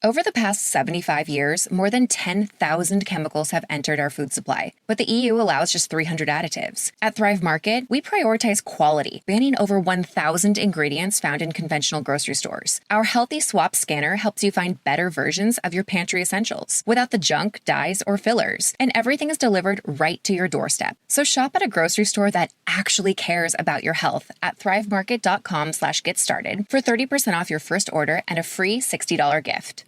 Over the past 75 years, more than 10,000 chemicals have entered our food supply, but the EU allows just 300 additives. At Thrive Market, we prioritize quality, banning over 1,000 ingredients found in conventional grocery stores. Our Healthy Swap scanner helps you find better versions of your pantry essentials without the junk, dyes, or fillers, and everything is delivered right to your doorstep. So shop at a grocery store that actually cares about your health at thrivemarket.com/get-started for 30% off your first order and a free $60 gift.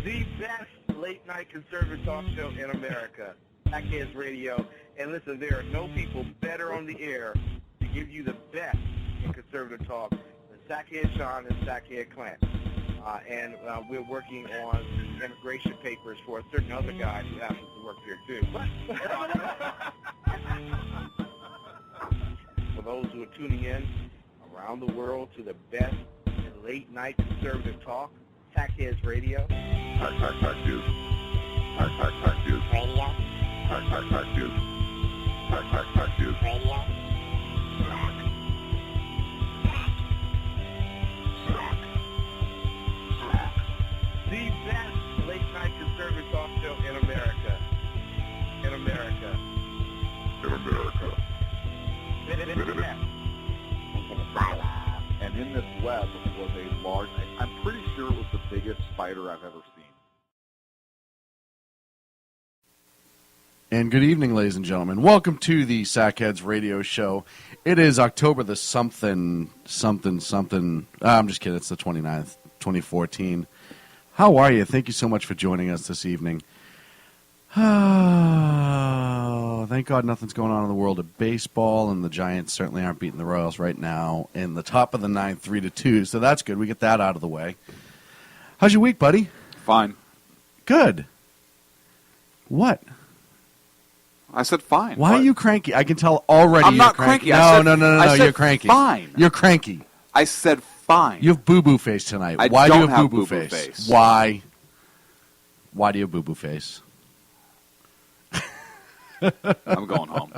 The best late-night conservative talk show in America, Sackheads Radio. And listen, there are no people better on the air to give you the best in conservative talk than Sackhead Sean and Sackhead Clint. And we're working on the immigration papers for a certain other guy who happens to work here, too. But for those who are tuning in around the world to the best late-night conservative talk, Sackheads Radio. Sack you. Sack you. Radio. Sack you. Sack you. Radio. The best late-night conservative talk show in America. In America. In America. And in this web was a large, I'm pretty sure it was the biggest spider I've ever seen. And good evening, ladies and gentlemen. Welcome to the Sackheads Radio Show. It is October the something. I'm just kidding. It's the 29th, 2014. How are you? Thank you so much for joining us this evening. Oh, thank God nothing's going on in the world of baseball, and the Giants certainly aren't beating the Royals right now in the top of the ninth, 3-2. So that's good. We get that out of the way. How's your week, buddy? Fine. Good. What? I said fine. Why are you cranky? I can tell already. I'm not you're cranky. cranky. No. You're cranky. Fine. You're cranky. I said fine. You have boo-boo face tonight. I Why do you don't have have boo-boo boo-boo face? face. Why? Why do you have boo-boo face? I'm going home.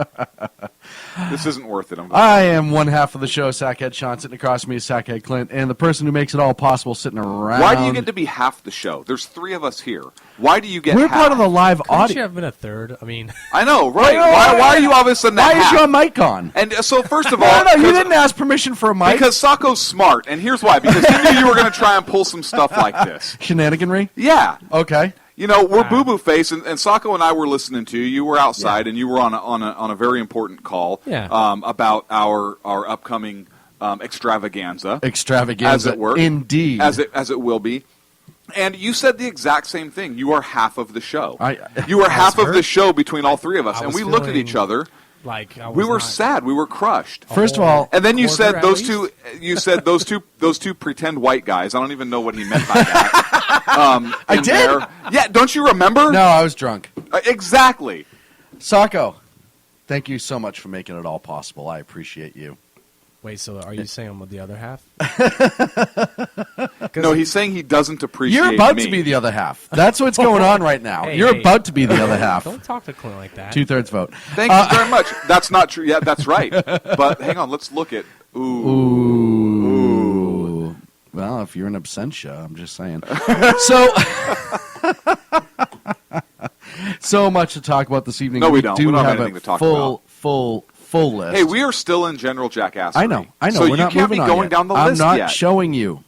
This isn't worth it. I am one half of the show, Sackhead Sean. Sitting across from me is Sackhead Clint, and the person who makes it all possible sitting around. Why do you get to be half the show? There's three of us here. Why do you get We're half? part of the live Couldn't you audience. have been a third? I mean, I know, right? Why are you all of a sudden Why half? is your mic on? And so first of all, No, you didn't ask permission for a mic. Because Sacco's smart, and here's why. Because he knew you were going to try and pull some stuff like this. Shenaniganry? Yeah. Okay. You know, we're boo-boo face, and Sacco and I were listening to you. You were outside, and you were on a very important call about our upcoming extravaganza. Extravaganza, as it were, indeed, as it will be. And you said the exact same thing. You are half of the show. You are half of the show between all three of us, and we looked at each other. Like we were sad. We were crushed. First of all, and then you said those two. You said those two pretend white guys. I don't even know what he meant by that. I did. There. Yeah, don't you remember? No, I was drunk. Exactly. Sacco, thank you so much for making it all possible. I appreciate you. Wait, so are you saying I'm the other half? No, he's saying he doesn't appreciate You're about me. to be the other half. That's what's going on right now. Hey, about to be the other half. Don't talk to Clint like that. 2/3 vote. Thank you very much. That's not true. Yeah, that's right. But hang on, let's look at. Ooh. Well, if you're an absentia, I'm just saying. So much to talk about this evening. No, we don't. We don't have anything to talk about. Full list. Hey, we are still in general jackassery. I know. So We're you not can't be moving on going yet. down the I'm list not yet. showing you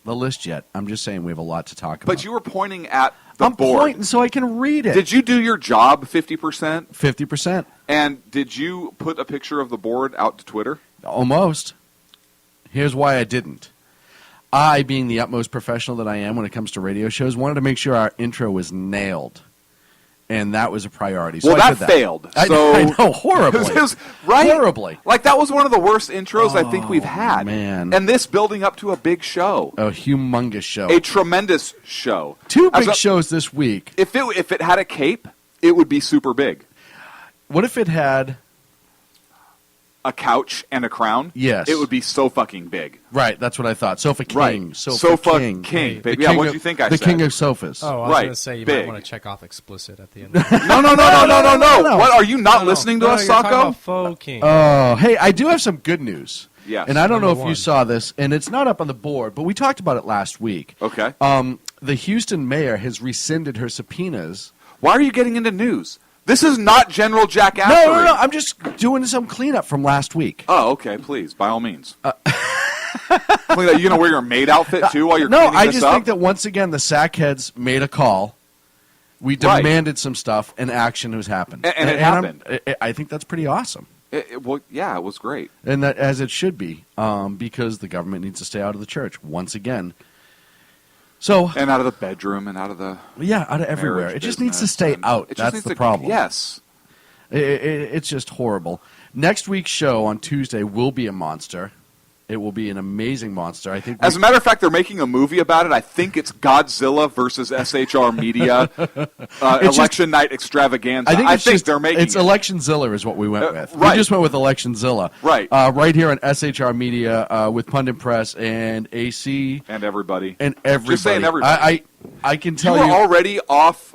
the list yet. I'm just saying we have a lot to talk about. But you were pointing at the I'm board. pointing so I can read it. Did you do your job 50%? 50%. And did you put a picture of the board out to Twitter? Almost. Here's why I didn't. I, being the utmost professional that I am when it comes to radio shows, wanted to make sure our intro was nailed. And that was a priority. So Well, I that did failed. I know, horribly. It was, right? Horribly. Like, that was one of the worst intros I think we've had. Man. And this building up to a big show. A humongous show. A tremendous show. Two big shows this week. If it had a cape, it would be super big. What if it had a couch and a crown, yes, it would be so fucking big. Right, that's what I thought. Sofa king. Right. Sofa king. King. The Yeah, king what of- do you think I the said? king of sofas. Oh, I was Right. going to say you Big. might want to check off explicit at the end. No. What, are you not listening to us, you're talking Sacco? about faux king. Oh, hey, I do have some good news. Yes. And I don't know if Number you one. saw this, and it's not up on the board, but we talked about it last week. Okay. The Houston mayor has rescinded her subpoenas. Why are you getting into news? This is not General Jack Assery. No. I'm just doing some cleanup from last week. Oh, okay. Please, by all means. Clean up. You gonna wear your maid outfit too while you're No, cleaning I this just up? think that once again the Sackheads made a call. We Right. demanded some stuff, and action has happened. And it happened. I think that's pretty awesome. Well, yeah, it was great. And that, as it should be, because the government needs to stay out of the church once again. So, And out of the bedroom and out of the yeah, out of everywhere. marriage It just needs to business, stay and out. it just That's needs the to- problem. Yes. It's just horrible. Next week's show on Tuesday will be a monster. It will be an amazing monster. I think. As a matter of fact, they're making a movie about it. I think it's Godzilla versus SHR Media election night extravaganza. I think they're making it's it. Electionzilla is what we went with. right. We just went with Electionzilla. Right. Right here on SHR Media with Pundit Press and AC and everybody. and everybody. Just saying everybody. I can You tell were you, already off.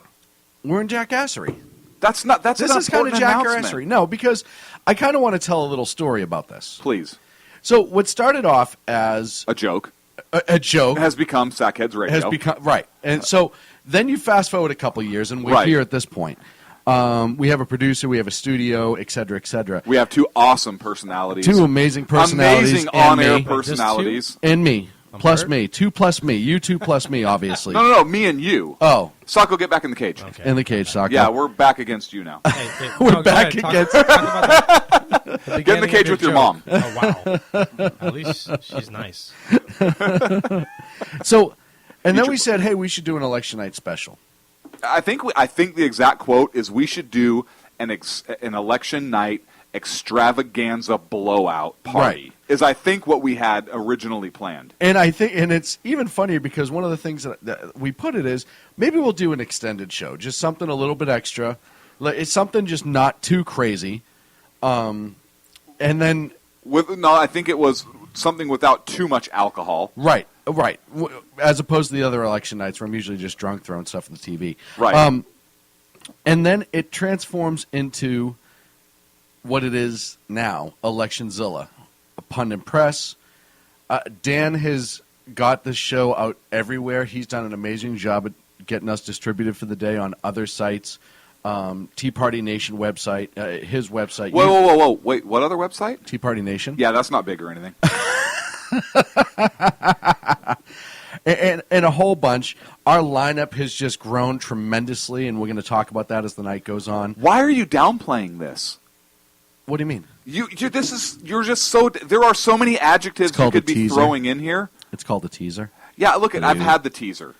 we're in jackassery. That's not. That's This an is kind of important announcement. jackassery. No, because I kind of want to tell a little story about this. Please. So what started off as A joke a joke has become Sackheads Radio. has become right, and so then you fast forward a couple years, and we're Right. here at this point. We have a producer, we have a studio, et cetera, et cetera. We have two awesome personalities. Two amazing personalities, Amazing and on-air me. personalities. And me, plus third? me, 2 plus me, you 2 plus me, obviously. No, me and you. Oh, Sacco, get back in the cage. Okay. in the cage, Soccer. Yeah, we're back against you now. Hey, We're go back ahead, against- Talk about the Get in the beginning cage of with your joke. mom. Oh, wow. At least she's nice. So, and then we said, hey, we should do an election night special. I think the exact quote is we should do an election night extravaganza blowout party. Right. Is I think what we had originally planned. And I think, and it's even funnier because one of the things that we put it is maybe we'll do an extended show, just something a little bit extra. It's something just not too crazy. And then I think it was something without too much alcohol. right, as opposed to the other election nights where I'm usually just drunk throwing stuff on the TV. Right. And then it transforms into what it is now, Electionzilla, a Pundit Press. Dan has got the show out everywhere. He's done an amazing job at getting us distributed for the day on other sites. Tea Party Nation website, his website. Whoa. Wait, what other website? Tea Party Nation. Yeah, that's not big or anything. And a whole bunch. Our lineup has just grown tremendously, and we're going to talk about that as the night goes on. Why are you downplaying this? What do you mean? You're just so. There are so many adjectives It's you called could a be teaser. throwing in here. It's called a teaser. Yeah, look, I've had the teaser.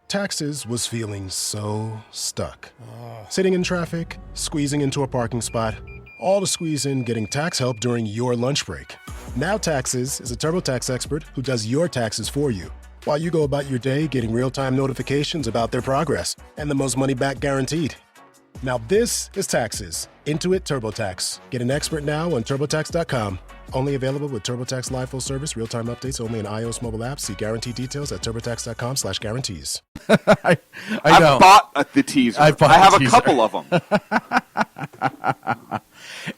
Taxes was feeling so stuck. Sitting in traffic, squeezing into a parking spot, all to squeeze in getting tax help during your lunch break. Now Taxes is a TurboTax expert who does your taxes for you, while you go about your day getting real-time notifications about their progress and the most money back guaranteed. Now this is Taxes. Intuit TurboTax. Get an expert now on TurboTax.com. Only available with TurboTax Live Full Service. Real-time updates only in iOS mobile apps. See guarantee details at TurboTax.com/guarantees. I know. I've bought the teaser. I've bought I have the a teaser. couple of them.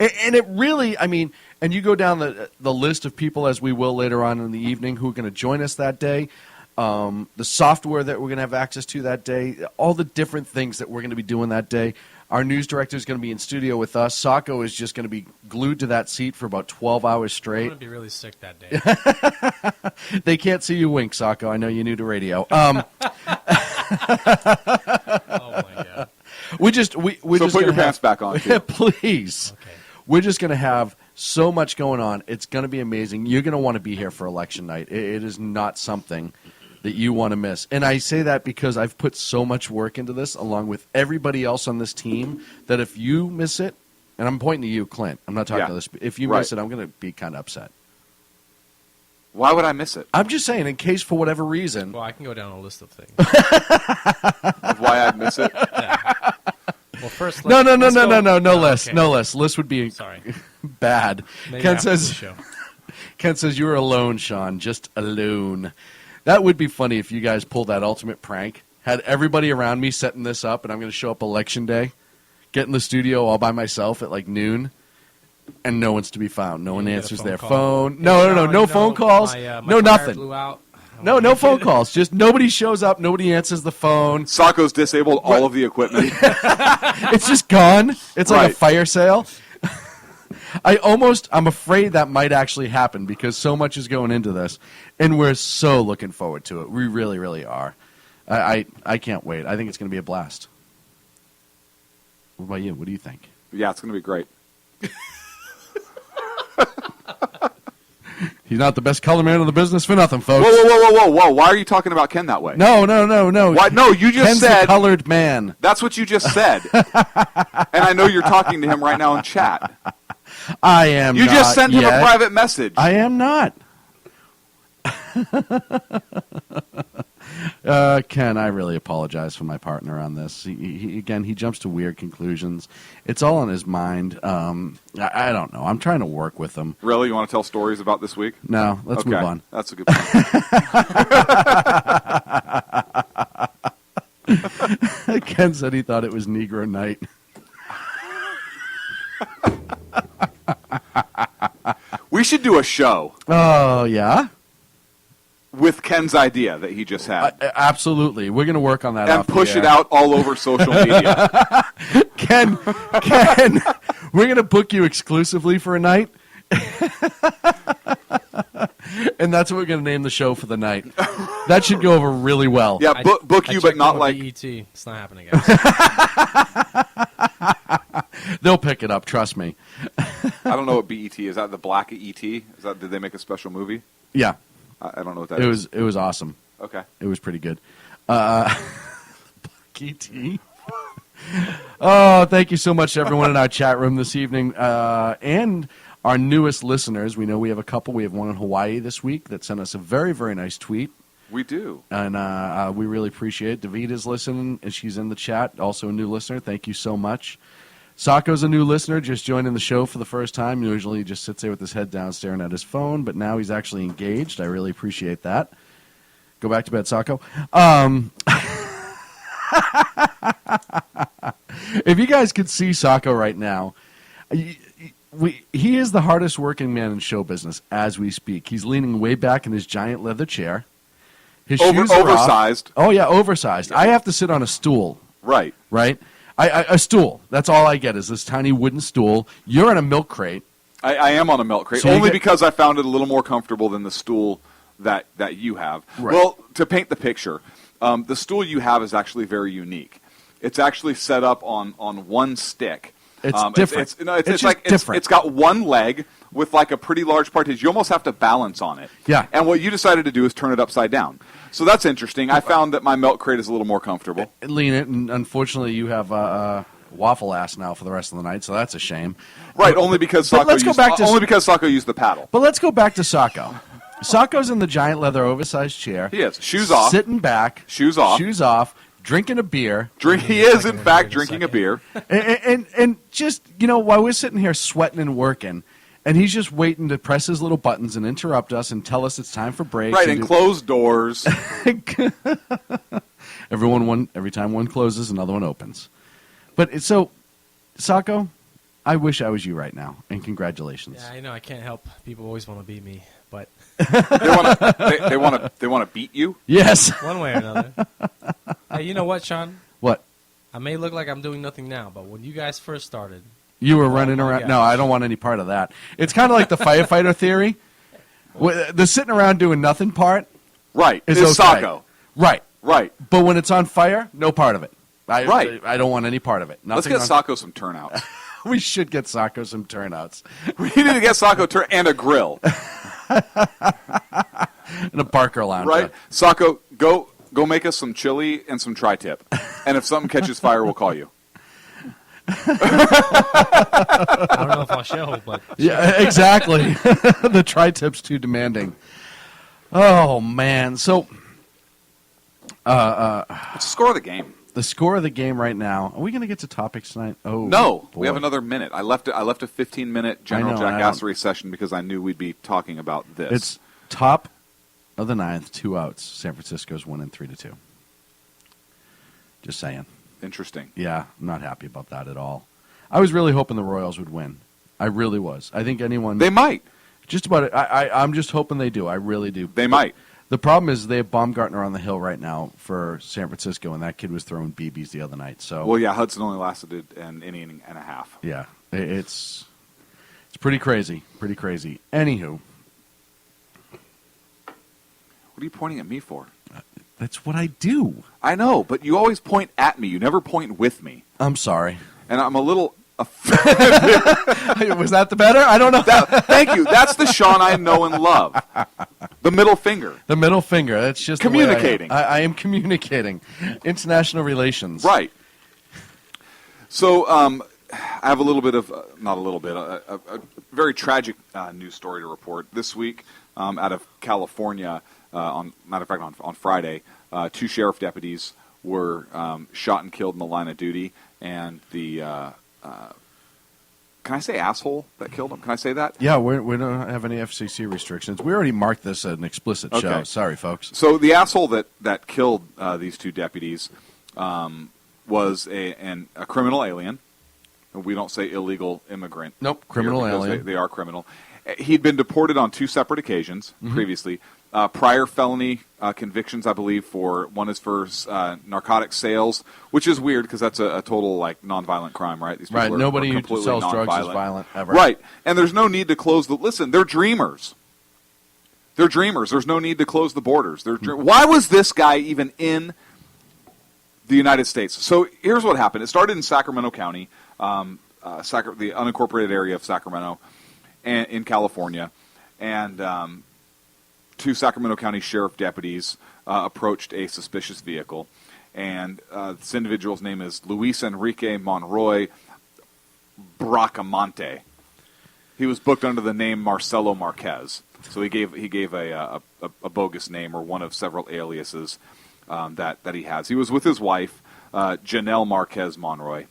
And it really, I mean, and you go down the list of people, as we will later on in the evening, who are going to join us that day, the software that we're going to have access to that day, all the different things that we're going to be doing that day. Our news director is going to be in studio with us. Sacco is just going to be glued to that seat for about 12 hours I'm straight. going to be really sick that day. They can't see you wink, Sacco. I know you're new to radio. Oh, my God. We're So just put gonna your have- pants back on, too. Please. Okay. We're just going to have so much going on. It's going to be amazing. You're going to want to be here for election night. It is not something that you want to miss. And I say that because I've put so much work into this, along with everybody else on this team, that if you miss it, and I'm pointing to you, Clint, I'm not talking Yeah. to this, if you Right. miss it, I'm going to be kind of upset. Why would I miss it? I'm just saying, in case for whatever reason. Well, I can go down a list of things. Of why I'd miss it? Well, Well, first, No let's go- less. okay. No less. List would be Sorry. bad. Maybe Ken after the says, show. Ken says, you're alone, Sean, just alone. That would be funny if you guys pulled that ultimate prank. Had everybody around me setting this up, and I'm going to show up Election Day, get in the studio all by myself at like noon, and no one's to be found. No one get a answers phone their call. phone. Hey, No Sean, phone calls. My No tire nothing. blew out. No phone calls. Just nobody shows up. Nobody answers the phone. Sacco's disabled all of the equipment. It's just gone. It's like a Right. fire sale. I'm afraid that might actually happen because so much is going into this, and we're so looking forward to it. We really, really are. I can't wait. I think it's going to be a blast. What about you? What do you think? Yeah, it's going to be great. He's not the best color man in the business for nothing, folks. Whoa. Why are you talking about Ken that way? No. Why? No, you just Ken's said the colored man. That's what you just said. And I know you're talking to him right now in chat. I am. You not just sent him yet. a private message. I am not. Ken, I really apologize for my partner on this. He jumps to weird conclusions. It's all in his mind. I don't know. I'm trying to work with him. Really? You want to tell stories about this week? No, let's Okay, move on. That's a good point. Ken said he thought it was Negro night. We should do a show Oh, yeah? with Ken's idea that he just had. Absolutely. We're going to work on that And off the push it air. out all over social media. Ken, we're going to book you exclusively for a night. And that's what we're going to name the show for the night. That should go over really well. Yeah, book you, but checked not in with like... BET. It's not happening, guys. They'll pick it up, trust me. I don't know what BET is. That the Black ET? Did they make a special movie? Yeah, I don't know what that is. it was awesome. Okay. It was pretty good. Black E.T. Oh, thank you so much to everyone in our chat room this evening. And our newest listeners. We know we have a couple. We have one in Hawaii this week that sent us a very, very nice tweet. We do. And we really appreciate it. Davita's listening, and she's in the chat. Also a new listener. Thank you so much. Sacco's a new listener, just joining the show for the first time. Usually he just sits there with his head down staring at his phone, but now he's actually engaged. I really appreciate that. Go back to bed, Sacco. If you guys could see Sacco right now, he is the hardest working man in show business as we speak. He's leaning way back in his giant leather chair. His shoes are oversized. off. Oh, yeah, oversized. I have to sit on a stool. Right. Right? A stool. That's all I get is this tiny wooden stool. You're in a milk crate. I am on a milk crate, So only because I found it a little more comfortable than the stool that you have. Right. Well, to paint the picture, the stool you have is actually very unique. It's actually set up on one stick. It's different. It's just different. It's got one leg with like a pretty large partition. You almost have to balance on it. Yeah. And what you decided to do is turn it upside down. So that's interesting. I found that my milk crate is a little more comfortable. Lean it, and unfortunately you have waffle ass now for the rest of the night, so that's a shame. Right, only because But let's go back to only because Sacco used the paddle. But let's go back to Sacco. Sacco's in the giant leather oversized chair. He is. Shoes off. Sitting back. Shoes off. Shoes off. Drinking a beer. He is, in fact, drinking a beer. And just, while we're sitting here sweating and working, and he's just waiting to press his little buttons and interrupt us and tell us it's time for break. Right, and close doors. Every time one closes, another one opens. But so, Sacco, I wish I was you right now, and congratulations. Yeah, I know. I can't help. People always want to beat me, but they want to beat you. Yes, one way or another. Hey, you know what, Sean? What? I may look like I'm doing nothing now, but when you guys first started, you were running around. gosh. No, I don't want any part of that. It's kind of like the firefighter theory. The sitting around doing nothing part. Right. Is It's okay. Sacco. Right. Right. But when it's on fire, no part of it. Right. I don't want any part of it. Let's get Sacco some turnouts. We should get Sacco some turnouts. We need to get Sacco and a grill. And a Barker lounge. Right? Sacco, go make us some chili and some tri-tip. And if something catches fire, we'll call you. I don't know if I'll show, but Yeah, exactly. The tri-tip's too demanding. Oh, man. So, Let's score the game. The score of the game right now. Are we going to get to topics tonight? Oh, no, boy. we have another minute. I left a 15-minute General Jackassery session because I knew we'd be talking about this. It's top of the ninth, 2 outs. San Francisco's winning 3-2. Just saying. Interesting. Yeah, I'm not happy about that at all. I was really hoping the Royals would win. I really was. I think anyone... They might. Just about it. I'm just hoping they do. I really do. They might. The problem is they have Baumgartner on the hill right now for San Francisco, and that kid was throwing BBs the other night. So, well, yeah, Hudson only lasted an inning and a half. Yeah, it's pretty crazy. Pretty crazy. Anywho. What are you pointing at me for? That's what I do. I know, but you always point at me. You never point with me. I'm sorry. And I'm a little... Was that the better? I don't know. Thank you. That's the Sean I know and love. The middle finger. The middle finger. That's just communicating. I am communicating. International relations. Right. So I have a little bit of, not a little bit, a very tragic news story to report this week out of California. Matter of fact, on Friday, 2 sheriff deputies were shot and killed in the line of duty, and the can I say asshole that killed him? Can I say that? Yeah, we don't have any FCC restrictions. We already marked this an explicit show. Sorry, folks. So the asshole that killed these 2 deputies was a criminal alien. We don't say illegal immigrant. Nope, criminal alien. They are criminal. He'd been deported on 2 separate occasions previously. Prior felony convictions, I believe, one is for narcotic sales, which is weird because that's a total nonviolent crime, right? These people nobody are who completely sells nonviolent. drugs is violent ever. Right, and there's no need to close the. Listen, they're dreamers. They're dreamers. There's no need to close the borders. Why was this guy even in the United States? So here's what happened. It started in Sacramento County, the unincorporated area of Sacramento, in California, and 2 Sacramento County sheriff deputies approached a suspicious vehicle, and this individual's name is Luis Enrique Monroy Bracamonte. He was booked under the name Marcelo Marquez, so he gave a bogus name or one of several aliases that he has. He was with his wife, Janelle Marquez Monroy,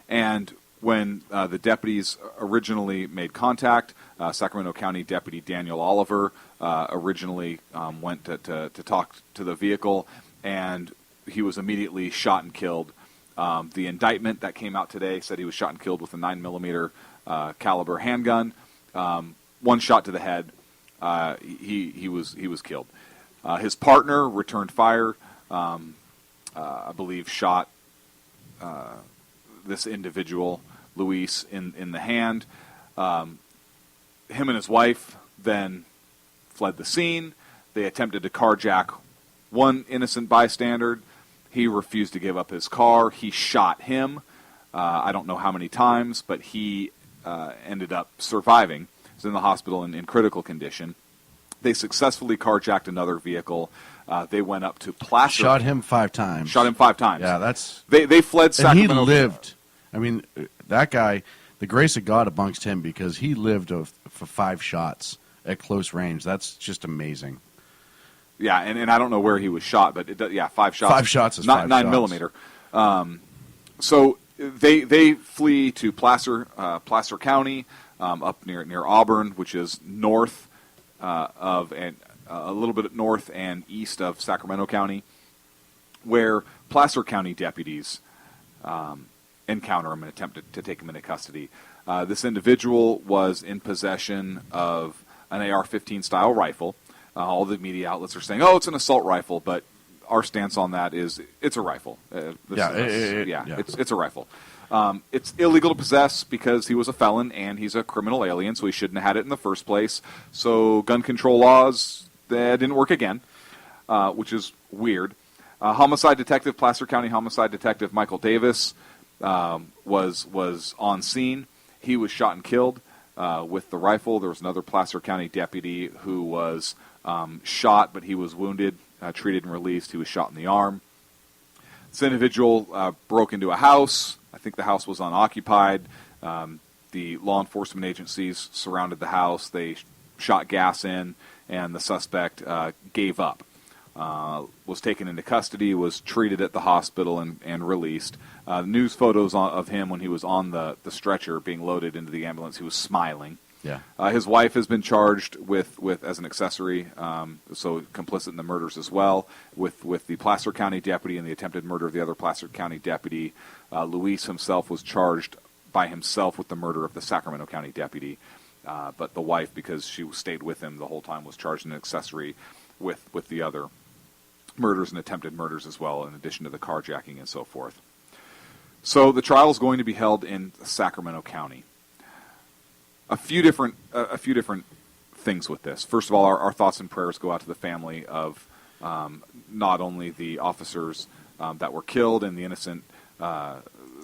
and when the deputies originally made contact, Sacramento County Deputy Daniel Oliver originally went to talk to the vehicle, and he was immediately shot and killed. The indictment that came out today said he was shot and killed with a 9mm caliber handgun. 1 shot to the head. He was killed. His partner returned fire. I believe shot this individual, Luis, in the hand. Him and his wife then fled the scene. They attempted to carjack one innocent bystander. He refused to give up his car. He shot him. I don't know how many times, but he ended up surviving. He's in the hospital in critical condition. They successfully carjacked another vehicle. They went up to Placer. Shot him 5 times. Shot him 5 times. Yeah, that's... They fled Sacramento. And he lived. I mean, that guy, the grace of God amongst him, because he lived for 5 shots at close range. That's just amazing. Yeah, and I don't know where he was shot, but 5 shots. 5 shots is not 5 9mm. So they flee to Placer County, up near Auburn, which is north of and a little bit north and east of Sacramento County, where Placer County deputies encounter him and attempt to take him into custody. This individual was in possession of an AR-15 style rifle. All the media outlets are saying, "Oh, it's an assault rifle," but our stance on that is it's a rifle. It's a rifle. It's illegal to possess because he was a felon and he's a criminal alien, so he shouldn't have had it in the first place. So gun control laws didn't work again, which is weird. Homicide detective, Placer County Homicide Detective Michael Davis was on scene. He was shot and killed with the rifle. There was another Placer County deputy who was shot, but he was wounded, treated and released. He was shot in the arm. This individual broke into a house. I think the house was unoccupied. The law enforcement agencies surrounded the house. They shot gas in, and the suspect gave up. was taken into custody, was treated at the hospital, and released. News photos of him when he was on the stretcher being loaded into the ambulance, he was smiling. Yeah. His wife has been charged with as an accessory, so complicit in the murders as well, with the Placer County deputy and the attempted murder of the other Placer County deputy. Luis himself was charged by himself with the murder of the Sacramento County deputy, but the wife, because she stayed with him the whole time, was charged in an accessory with the other murders and attempted murders as well, in addition to the carjacking and so forth. So the trial is going to be held in Sacramento County. A few different things with this. First of all, our thoughts and prayers go out to the family of not only the officers that were killed and the innocent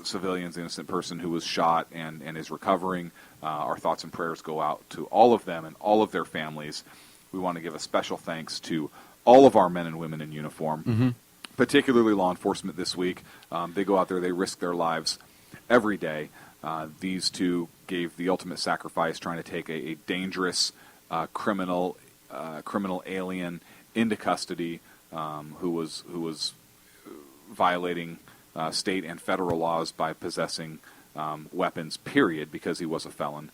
civilians, the innocent person who was shot and is recovering. Our thoughts and prayers go out to all of them and all of their families. We want to give a special thanks to all of our men and women in uniform, particularly law enforcement this week. They go out there, they risk their lives every day. These two gave the ultimate sacrifice, trying to take a dangerous criminal alien into custody, who was violating state and federal laws by possessing weapons, period, because he was a felon.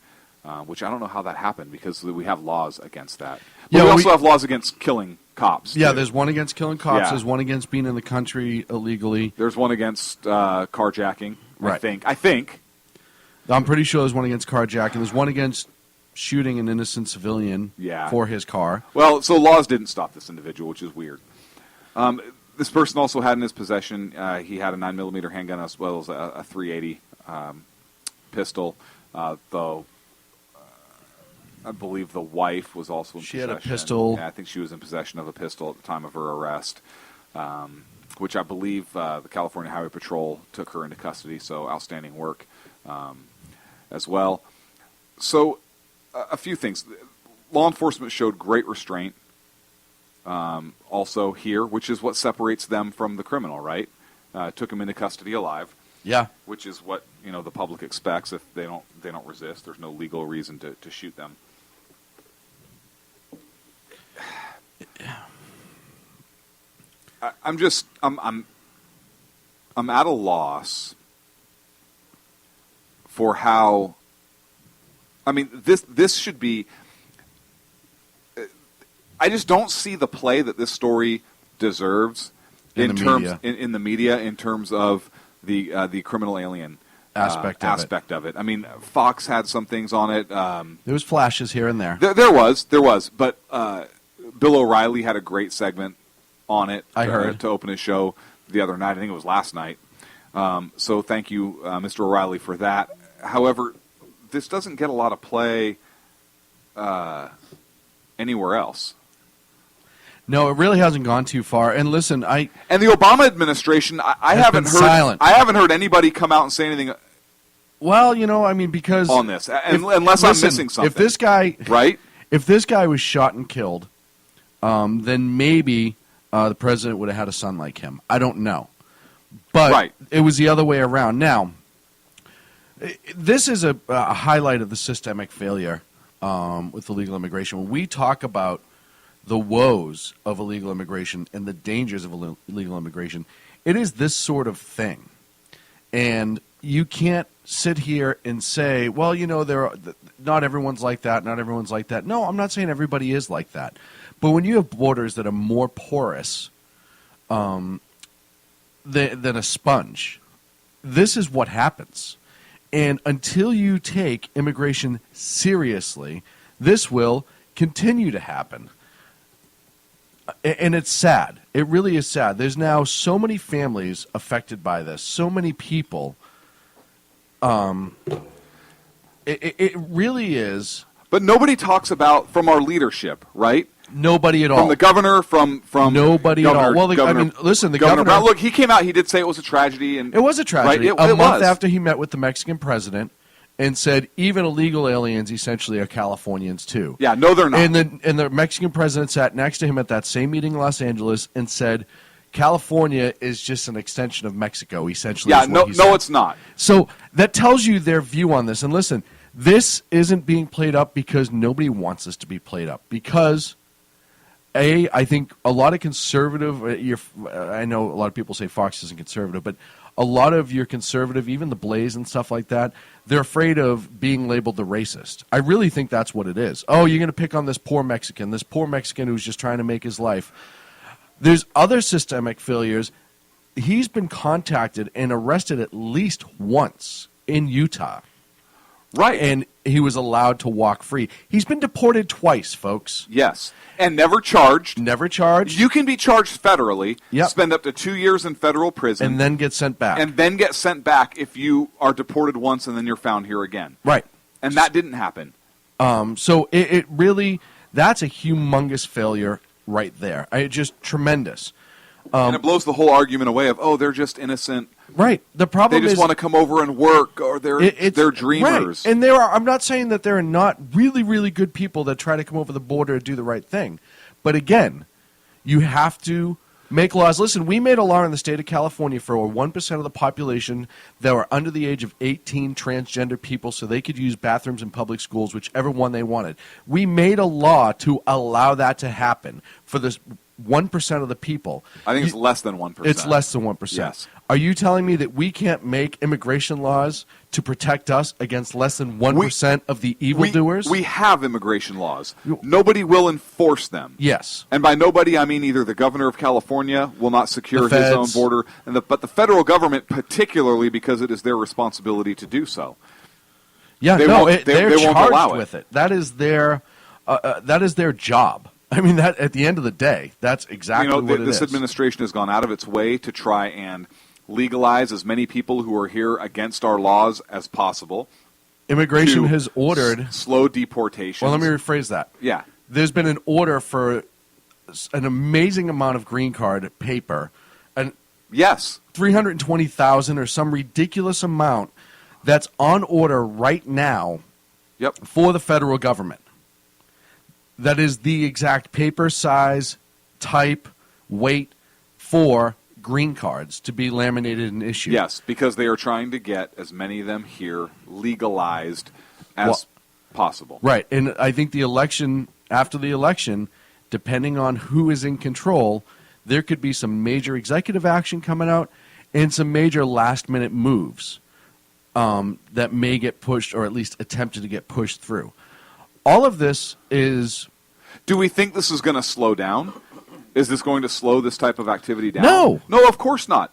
Which I don't know how that happened, because we have laws against that. But we also have laws against killing cops. Yeah, too. there's one against killing cops. Yeah. There's one against being in the country illegally. There's one against carjacking. Right. I think. I'm pretty sure there's one against carjacking. There's one against shooting an innocent civilian for his car. Well, so laws didn't stop this individual, which is weird. This person also had in his possession, he had a 9mm handgun as well as a .380 pistol, though I believe the wife was also in possession. She had a pistol. Yeah, I think she was in possession of a pistol at the time of her arrest, which I believe the California Highway Patrol took her into custody, so outstanding work as well. So a few things. Law enforcement showed great restraint also here, which is what separates them from the criminal, right? Took him into custody alive. Yeah. Which is what the public expects. If they don't resist, there's no legal reason to shoot them. I'm at a loss for how. I mean, this should be. I just don't see the play that this story deserves in the media in terms of the criminal alien aspect of it. I mean, Fox had some things on it. There was flashes here and there. There was, but Bill O'Reilly had a great segment on it. I heard to open his show the other night. I think it was last night. So thank you, Mr. O'Reilly, for that. However, this doesn't get a lot of play anywhere else. No, it really hasn't gone too far. And listen, and the Obama administration, I haven't heard silent. I haven't heard anybody come out and say anything. Well, I mean, because on this, unless I'm missing something. If this guy, right? If this guy was shot and killed, then maybe the president would have had a son like him. I don't know, but it was the other way around. Now, this is a highlight of the systemic failure with illegal immigration. When we talk about the woes of illegal immigration and the dangers of illegal immigration, it is this sort of thing. And you can't sit here and say, well, not everyone's like that, not everyone's like that. No, I'm not saying everybody is like that. But when you have borders that are more porous than a sponge, this is what happens. And until you take immigration seriously, this will continue to happen. And it's sad. It really is sad. There's now so many families affected by this, so many people. It really is. But nobody talks about from our leadership, right? Nobody at all. From the governor, from nobody governor, at all. Well, listen, the governor Brown, look, he came out. He did say it was a tragedy, and it was a tragedy. Right? A month after he met with the Mexican president, and said even illegal aliens essentially are Californians too. Yeah, no, they're not. And the Mexican president sat next to him at that same meeting in Los Angeles and said, California is just an extension of Mexico, essentially. Yeah, no, it's not. So that tells you their view on this. And listen, this isn't being played up because nobody wants this to be played up. Because, I think a lot of conservative, I know a lot of people say Fox isn't conservative, but a lot of your conservative, even the Blaze and stuff like that, they're afraid of being labeled the racist. I really think that's what it is. Oh, you're going to pick on this poor Mexican who's just trying to make his life. There's other systemic failures. He's been contacted and arrested at least once in Utah. Right. And he was allowed to walk free. He's been deported twice, folks. Yes. And never charged. Never charged. You can be charged federally, Yep. spend up to 2 years in federal prison. And then get sent back. And then get sent back if you are deported once and then you're found here again. Right. And that didn't happen. So it really, that's a humongous failure right there. Just tremendous. And it blows the whole argument away of, oh, they're just innocent. Right. The problem They just is want to come over and work, or they're dreamers. Right. And I'm not saying that there are not really, really good people that try to come over the border and do the right thing. But again, you have to make laws. Listen, we made a law in the state of California for 1% of the population that were under the age of 18 transgender people so they could use bathrooms in public schools, whichever one they wanted. We made a law to allow that to happen for this 1% of the people. I think it's less than 1%. It's less than 1%. Yes. Are you telling me that we can't make immigration laws to protect us against less than 1% of the evildoers? We have immigration laws. Nobody will enforce them. Yes. And by nobody, I mean either the governor of California will not secure his own border, but the federal government particularly, because it is their responsibility to do so. Yeah, They won't allow charged it. with it. That is their job. I mean, that at the end of the day, that's exactly what it is. This administration has gone out of its way to try and legalize as many people who are here against our laws as possible. Immigration has ordered slow deportations. Well, let me rephrase that. Yeah. There's been an order for an amazing amount of green card paper, and yes, 320,000 or some ridiculous amount that's on order right now. Yep. For the federal government. That is the exact paper size, type, weight for green cards to be laminated and issued. Yes, because they are trying to get as many of them here legalized as possible. Right, and I think after the election, depending on who is in control, there could be some major executive action coming out and some major last-minute moves that may get pushed or at least attempted to get pushed through. All of this is... Do we think this is going to slow down? Is this going to slow this type of activity down? No. No, of course not.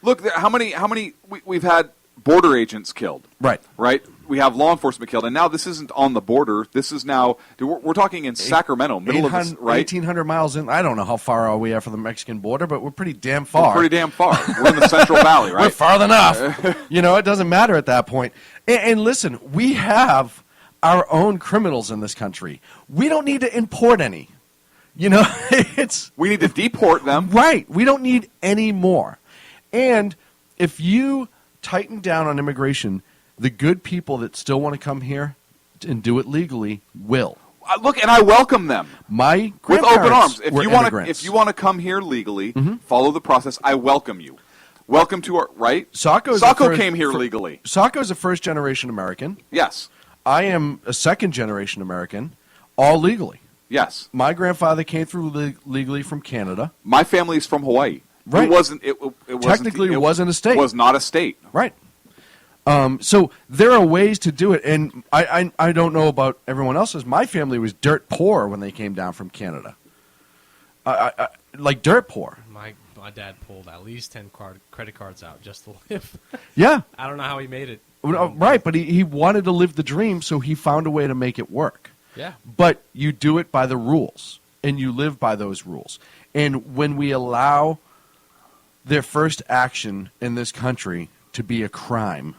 Look, how many we've had border agents killed. Right. Right? We have law enforcement killed. And now this isn't on the border. This is now, we're talking in Sacramento, middle of this, right? 1,800 miles in. I don't know how far we are from the Mexican border, but we're pretty damn far. We're pretty damn far. We're in the Central Valley, right? We're far enough. It doesn't matter at that point. And listen, we have our own criminals in this country. We don't need to import any. We need to deport them. Right. We don't need any more. And if you tighten down on immigration, the good people that still want to come here and do it legally will. Look, and I welcome them. My with open arms. If you want to come here legally, follow the process. I welcome you. Welcome to our right. Sacco came here legally. Sacco is a first-generation American. Yes. I am a second-generation American, all legally. Yes. My grandfather came through legally from Canada. My family is from Hawaii. Right. It wasn't a state. Was not a state. Right. So there are ways to do it, and I don't know about everyone else's. My family was dirt poor when they came down from Canada. Like dirt poor. My dad pulled at least 10 credit cards out just to live. Yeah. I don't know how he made it. Right, but he wanted to live the dream, so he found a way to make it work. Yeah. But you do it by the rules, and you live by those rules. And when we allow their first action in this country to be a crime,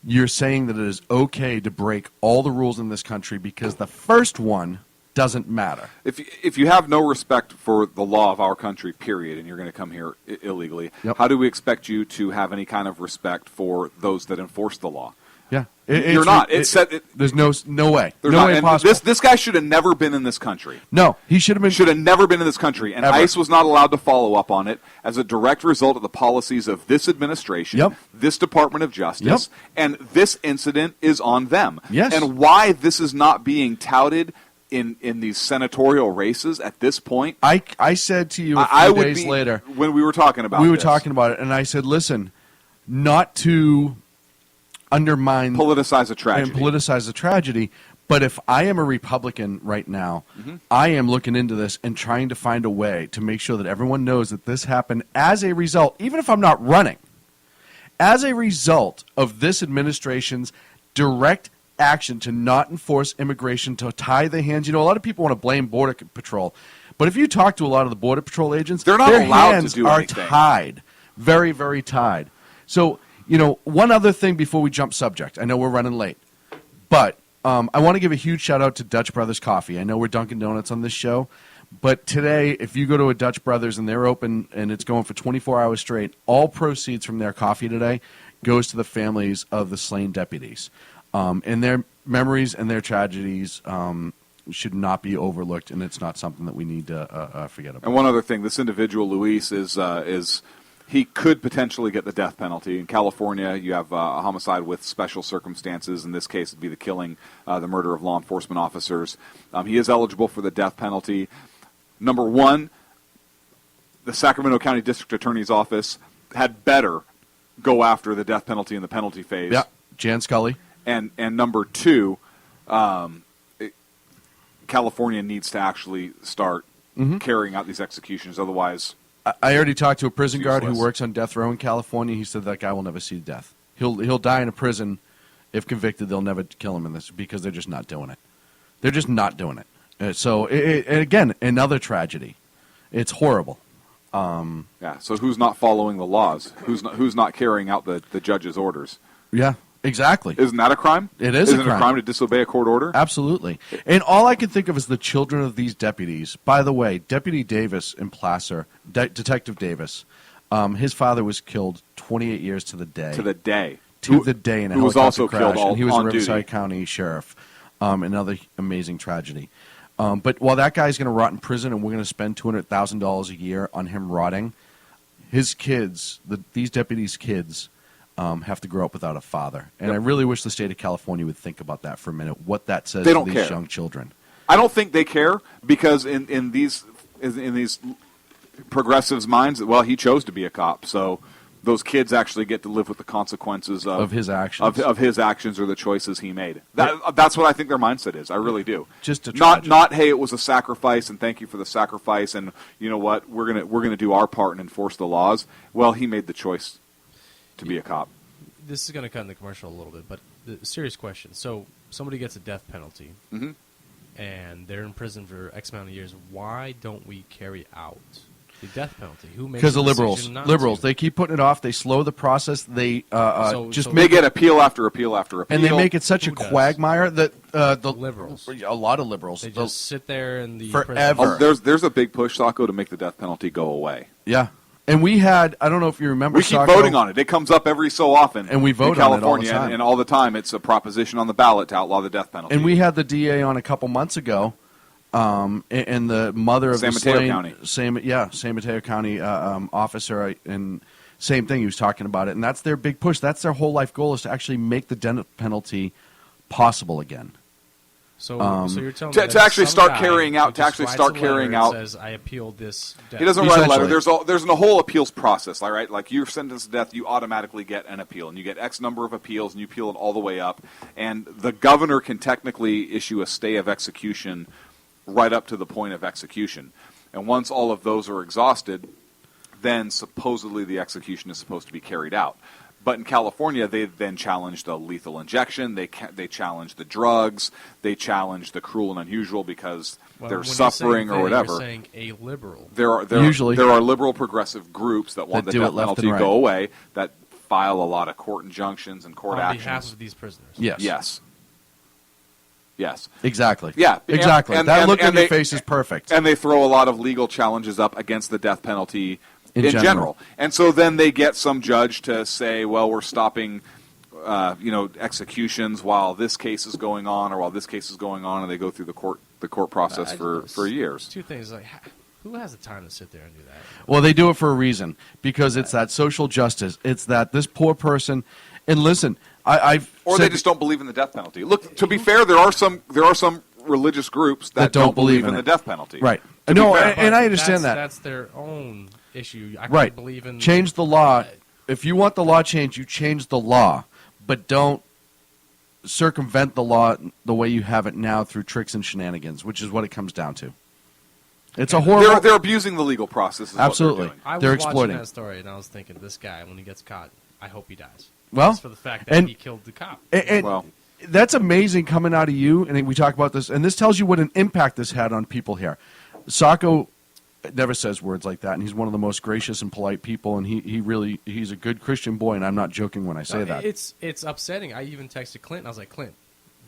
you're saying that it is okay to break all the rules in this country because the first one doesn't matter. If you have no respect for the law of our country, period, and you're going to come here illegally, how do we expect you to have any kind of respect for those that enforce the law? Yeah, you're not. There's no way. There's no way possible. This guy should have never been in this country. No, he should have never been in this country, and ever. ICE was not allowed to follow up on it as a direct result of the policies of this administration, this Department of Justice, and this incident is on them. Yes. And why this is not being touted in these senatorial races at this point. I said to you a I few would days be, later when we were talking about it, and I said, listen, not to undermine politicize a tragedy. But if I am a Republican right now, I am looking into this and trying to find a way to make sure that everyone knows that this happened as a result, even if I'm not running, as a result of this administration's direct action to not enforce immigration, to tie the hands. You know, a lot of people want to blame Border Patrol. But if you talk to a lot of the Border Patrol agents, they're not their allowed hands to do are anything. tied, very, very tied. So, you know, one other thing before we jump subject. I know we're running late, but I want to give a huge shout out to Dutch Brothers Coffee. I know we're Dunkin' Donuts on this show, but today, if you go to a Dutch Brothers and they're open and it's going for 24 hours straight, all proceeds from their coffee today goes to the families of the slain deputies. And their memories and their tragedies should not be overlooked, and it's not something that we need to forget about. And one other thing, this individual, Luis, is he could potentially get the death penalty. In California, you have a homicide with special circumstances. In this case, it would be the killing, the murder of law enforcement officers. He is eligible for the death penalty. Number one, the Sacramento County District Attorney's Office had better go after the death penalty in the penalty phase. Yeah, Jan Scully. And number two, California needs to actually start carrying out these executions. Otherwise, I already talked to a prison guard who useless. works on death row in California. He said that guy will never see death. He'll die in a prison. If convicted, they'll never kill him in this because they're just not doing it. They're just not doing it. So, and again, another tragedy. It's horrible. Yeah. So who's not following the laws? Who's not carrying out the judge's orders? Yeah, exactly. Isn't that a crime? It is Isn't a crime. it a crime to disobey a court order? Absolutely. And all I can think of is the children of these deputies. By the way, Deputy Davis in Placer, Detective Davis, his father was killed 28 years to the day. To the day. In a who was helicopter also crash, killed and he was a on Riverside duty. County sheriff. Another amazing tragedy. But while that guy's going to rot in prison and we're going to spend $200,000 a year on him rotting, his kids, these deputies' kids, have to grow up without a father. And I really wish the state of California would think about that for a minute, what that says to these young children. I don't think they care because in these progressives' minds, well, he chose to be a cop, so those kids actually get to live with the consequences of his actions, of his actions or the choices he made. That's what I think their mindset is. I really do. Just a not hey, it was a sacrifice and thank you for the sacrifice, and you know what, we're gonna do our part and enforce the laws. Well, he made the choice to be a cop. This is going to cut in the commercial a little bit, but the serious question. So somebody gets a death penalty, and they're in prison for X amount of years. Why don't we carry out the death penalty? Who makes because the the liberals, decision not liberals, to? they keep putting it off. They slow the process. They They get appeal after appeal after appeal, and they make it such a Who does? quagmire that the liberals, a lot of liberals, they just sit there in the forever. prison. There's a big push, Sacco, to make the death penalty go away. Yeah. And we had, I don't know if you remember, We keep Sacco, voting on it. It comes up every so often. And we vote in on it all the California, time. and all the time it's a proposition on the ballot to outlaw the death penalty. And we had the DA on a couple months ago, and the mother of San the Mateo slain, County. San Mateo County officer, and same thing. He was talking about it, and that's their big push. That's their whole life goal, is to actually make the death penalty possible again. So you're telling me to that actually some start guy carrying out- who to just actually writes start a letter carrying and out- says, I appealed this death. He doesn't write a letter. Essentially. There's a whole appeals process, right? Like you're sentenced to death, you automatically get an appeal, and you get X number of appeals, and you appeal it all the way up. And the governor can technically issue a stay of execution right up to the point of execution. And once all of those are exhausted, then supposedly the execution is supposed to be carried out. But in California, they then challenged the lethal injection. They challenged the drugs. They challenged the cruel and unusual because they're when suffering you're saying or whatever. You're saying a liberal. There are liberal progressive groups that want That the do death it left penalty and right. go away, that file a lot of court injunctions and court on actions. behalf of these prisoners. Yes. Yes. Exactly. Yeah. Exactly. And- that and- look and on your they- face is perfect. And they throw a lot of legal challenges up against the death penalty In in general. general. And so then they get some judge to say, well, we're stopping executions while this case is going on, or while this case is going on, and they go through the court process for years. Two things, like who has the time to sit there and do that? Well, they do it for a reason, because it's that social justice. It's that this poor person. And listen, I've Or said, they just don't believe in the death penalty. Look, to be fair, there are some religious groups that don't believe in the death penalty. Right. To No, be fair. and I understand that. That's their own issue. I Right. can't believe in Change the law. If you want the law changed, you change the law, but don't circumvent the law the way you have it now through tricks and shenanigans, which is what it comes down to. It's a horrible. They're abusing the legal process. Is Absolutely. What I was they're watching exploiting. that story, and I was thinking, this guy, when he gets caught, I hope he dies. Well, Just for the fact that and- he killed the cop. And Well. that's amazing coming out of you, and we talk about this, and this tells you what an impact this had on people here. Sacco never says words like that, and he's one of the most gracious and polite people, and he's a good Christian boy, and I'm not joking when I say that. It's upsetting. I even texted Clint. I was like, Clint,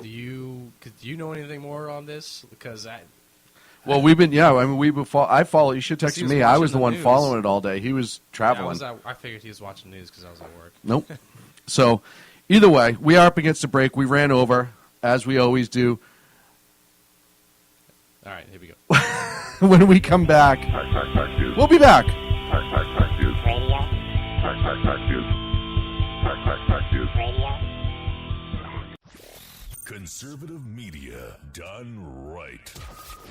do you know anything more on this? Because Well, I follow. You should text He was me. I was watching the the one news. following it all day. He was traveling. I figured he was watching news because I was at work. Nope. So, either way, we are up against the break. We ran over, as we always do. All right, here we go. When we come back, Fact news. we'll be back. Fact news. Fact news. Fact news. Conservative media done right.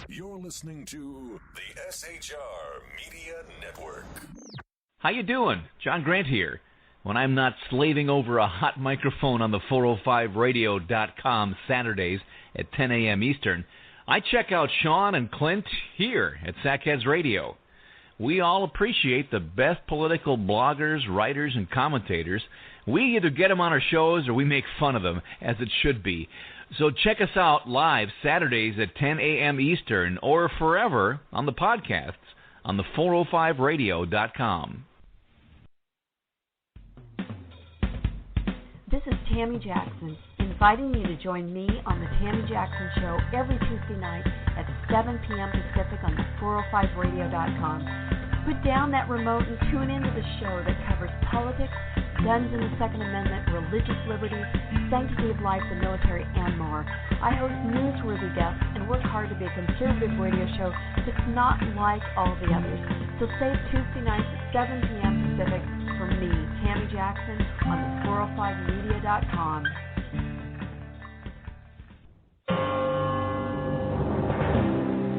You're listening to the SHR Media Network. How you doing? John Grant here. When I'm not slaving over a hot microphone on the 405radio.com Saturdays at 10 a.m. Eastern, I check out Sean and Clint here at Sackheads Radio. We all appreciate the best political bloggers, writers, and commentators. We either get them on our shows or we make fun of them, as it should be. So check us out live Saturdays at 10 a.m. Eastern or forever on the podcasts on the 405radio.com. This is Tammy Jackson, inviting you to join me on the Tammy Jackson Show every Tuesday night at 7 p.m. Pacific on the 405radio.com. Put down that remote and tune into the show that covers politics, guns and the Second Amendment, religious liberties, sanctity of life, the military, and more. I host newsworthy guests and work hard to be a conservative radio show that's not like all the others. So save Tuesday nights at 7 p.m. Pacific for me, Tammy Jackson, on the 405media.com.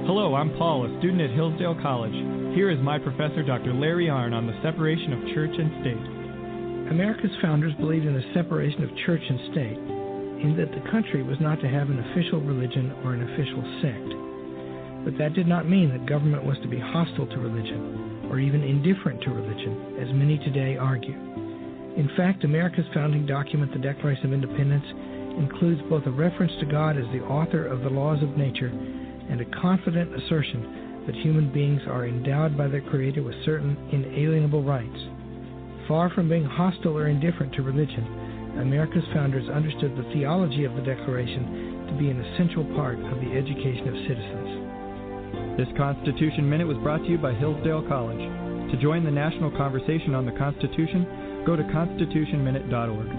Hello, I'm Paul, a student at Hillsdale College. Here is my professor, Dr. Larry Arnn, on the separation of church and state. America's founders believed in the separation of church and state, in that the country was not to have an official religion or an official sect. But that did not mean that government was to be hostile to religion, or even indifferent to religion, as many today argue. In fact, America's founding document, the Declaration of Independence, includes both a reference to God as the author of the laws of nature and a confident assertion that human beings are endowed by their Creator with certain inalienable rights. Far from being hostile or indifferent to religion, America's founders understood the theology of the Declaration to be an essential part of the education of citizens. This Constitution Minute was brought to you by Hillsdale College. To join the national conversation on the Constitution, go to constitutionminute.org.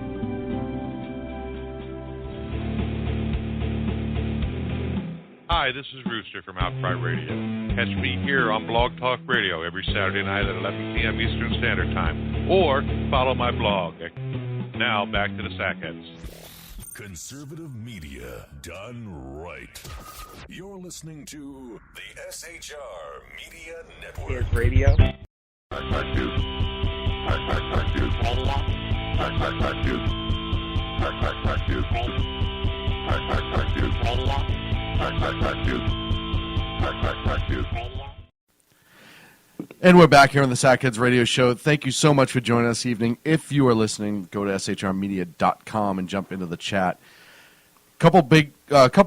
Hi, this is Rooster from Outcry Radio. Catch me here on Blog Talk Radio every Saturday night at 11 p.m. Eastern Standard Time, or follow my blog. Now, back to the Sackheads. Conservative media done right. You're listening to the SHR Media Network. Here's radio. Fact news. Fact news. Fact news. Fact news. Fact news. And we're back here on the Sackheads Radio Show. Thank you so much for joining us this evening. If you are listening, go to shrmedia.com and jump into the chat. Couple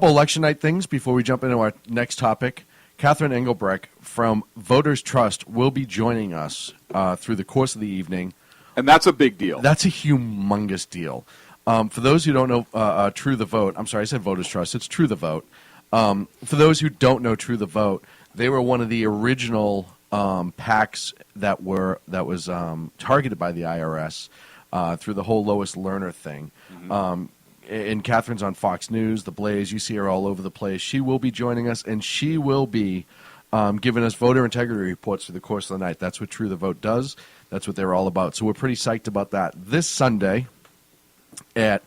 election night things before we jump into our next topic. Catherine Engelbrecht from Voters Trust will be joining us through the course of the evening. And that's a big deal. That's a humongous deal. For those who don't know True the Vote, I'm sorry, I said Voters Trust. It's True the Vote. For those who don't know True the Vote, they were one of the original PACs that was targeted by the IRS through the whole Lois Lerner thing. Mm-hmm. And Catherine's on Fox News, The Blaze. You see her all over the place. She will be joining us, and she will be giving us voter integrity reports through the course of the night. That's what True the Vote does. That's what they're all about. So we're pretty psyched about that. This Sunday at,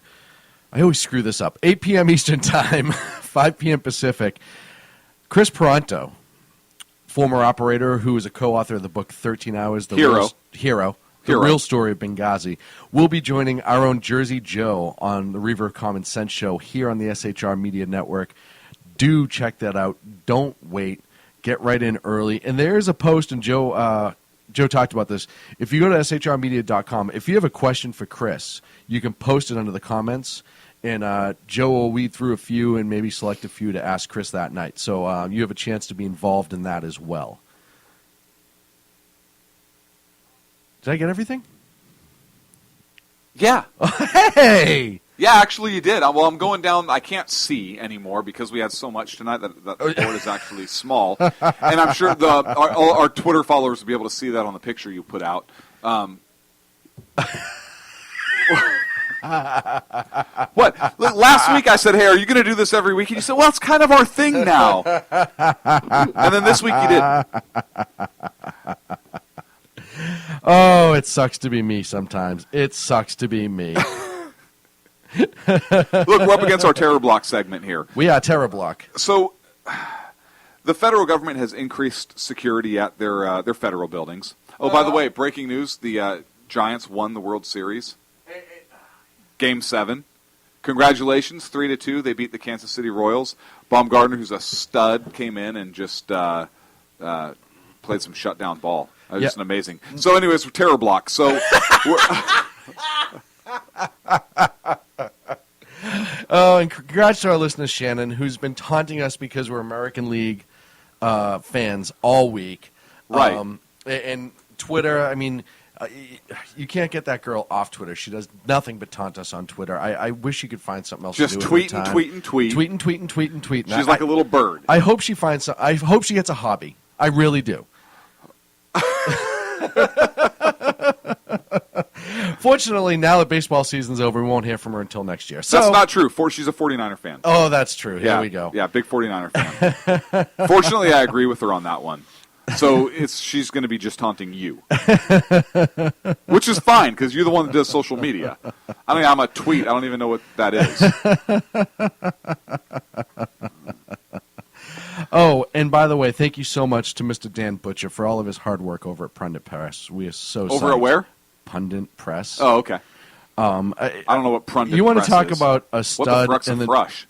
I always screw this up, 8 p.m. Eastern Time, 5 p.m. Pacific. Chris Peranto, former operator who is a co-author of the book 13 Hours, The Real Story of Benghazi, will be joining our own Jersey Joe on the Reaver Common Sense show here on the SHR Media Network. Do check that out. Don't wait. Get right in early. And there's a post, and Joe talked about this. If you go to shrmedia.com, if you have a question for Chris, you can post it under the comments, and Joe will weed through a few and maybe select a few to ask Chris that night. So you have a chance to be involved in that as well. Did I get everything? Yeah. Hey! Yeah, actually you did. Well, I'm going down. I can't see anymore because we had so much tonight that the board is actually small. And I'm sure our Twitter followers will be able to see that on the picture you put out. What? Last week I said, hey, are you going to do this every week? And you said, well, it's kind of our thing now. And then this week you did. Oh, it sucks to be me sometimes. It sucks to be me. Look, we're up against our terror block segment here. We are terror block. So the federal government has increased security at their federal buildings. Oh, by the way, breaking news, the Giants won the World Series. Game 7. Congratulations, 3-2. They beat the Kansas City Royals. Baumgartner, who's a stud, came in and just played some shutdown ball. Just amazing. So anyways, terror block. So oh, and congrats to our listener, Shannon, who's been taunting us because we're American League fans all week. Right. And Twitter, I mean, you can't get that girl off Twitter. She does nothing but taunt us on Twitter. I wish she could find something else just to do tweet with her and time. tweet and tweet. Tweet and tweet and tweet and tweet. She's like a little bird. I hope she finds some. I hope she gets a hobby. I really do. Fortunately, now that baseball season's over, we won't hear from her until next year. So, that's not true. She's a 49er fan. Oh, that's true. Here we go. Yeah, big 49er fan. Fortunately, I agree with her on that one. So she's going to be just taunting you, which is fine because you're the one that does social media. I mean, I'm a tweet. I don't even know what that is. Oh, and by the way, thank you so much to Mr. Dan Butcher for all of his hard work over at Pundit Press. We are so over psyched. at where? Pundit Press. Oh, okay. I don't know what Pundit. You want Press to talk is. about a stud? What the fruck's a thrush?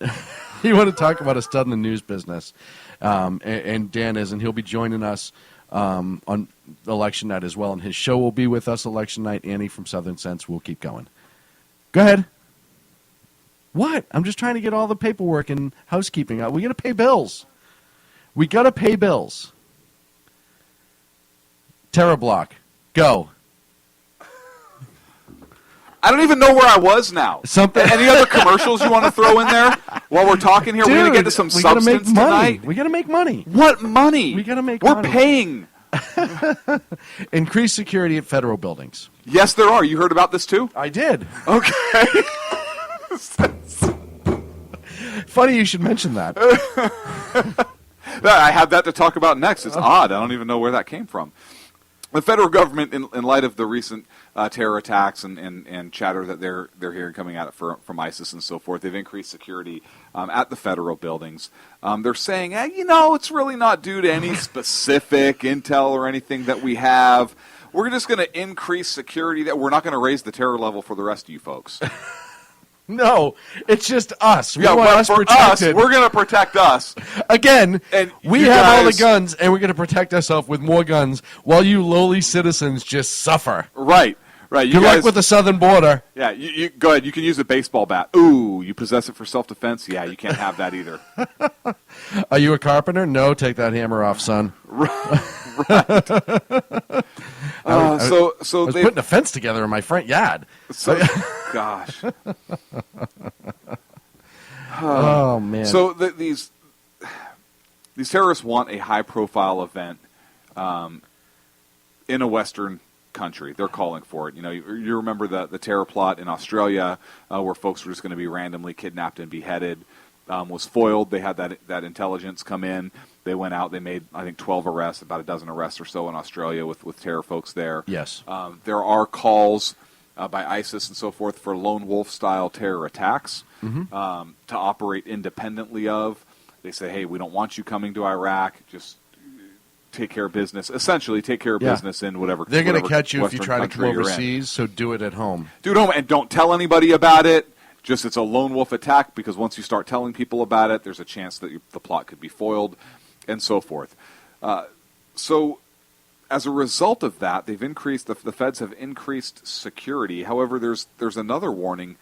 You want to talk about a stud in the news business, and Dan is, and he'll be joining us on election night as well. And his show will be with us election night. Annie from Southern Sense will keep going. Go ahead. What? I'm just trying to get all the paperwork and housekeeping out. We got to pay bills. We got to pay bills. Terror block. Go. I don't even know where I was now. Any other commercials you want to throw in there while we're talking here? Dude, we're going to get to some substance tonight. We got to make money. What money? We got to make We're money. paying. Increased security at federal buildings. Yes, there are. You heard about this too? I did. Okay. Funny you should mention that. I have that to talk about next. It's odd. I don't even know where that came from. The federal government, in light of the recent terror attacks and chatter that they're hearing coming out from ISIS and so forth, they've increased security at the federal buildings. They're saying, it's really not due to any specific intel or anything that we have. We're just going to increase security. That we're not going to raise the terror level for the rest of you folks. No, it's just us. We Yeah, want us for protected. us, we're going to protect us. Again, and we you have all the guys- guns, and we're going to protect ourselves with more guns while you lowly citizens just suffer. Right. You Good guys, luck with the southern border. Yeah, you go ahead. You can use a baseball bat. Ooh, you possess it for self-defense? Yeah, you can't have that either. Are you a carpenter? No, take that hammer off, son. Right. I So was putting a fence together in my front yard. So, gosh. Oh, man. So these terrorists want a high-profile event in a Western country. They're calling for it. You remember the terror plot in Australia where folks were just going to be randomly kidnapped and beheaded. Was foiled. They had that intelligence come in. They went out. They made, I think, 12 arrests, about a dozen arrests or so in Australia with terror folks there. Yes. There are calls by ISIS and so forth for lone wolf-style terror attacks to operate independently of. They say, hey, we don't want you coming to Iraq. Just take care of business. Essentially, take care of business in whatever. They're going to catch you if you Western try to come country you're in. overseas, so do it at home. Do it at home, and don't tell anybody about it. Just it's a lone wolf attack, because once you start telling people about it, there's a chance that the plot could be foiled, and so forth. So as a result of that, they've increased the feds have increased security. However, there's another warning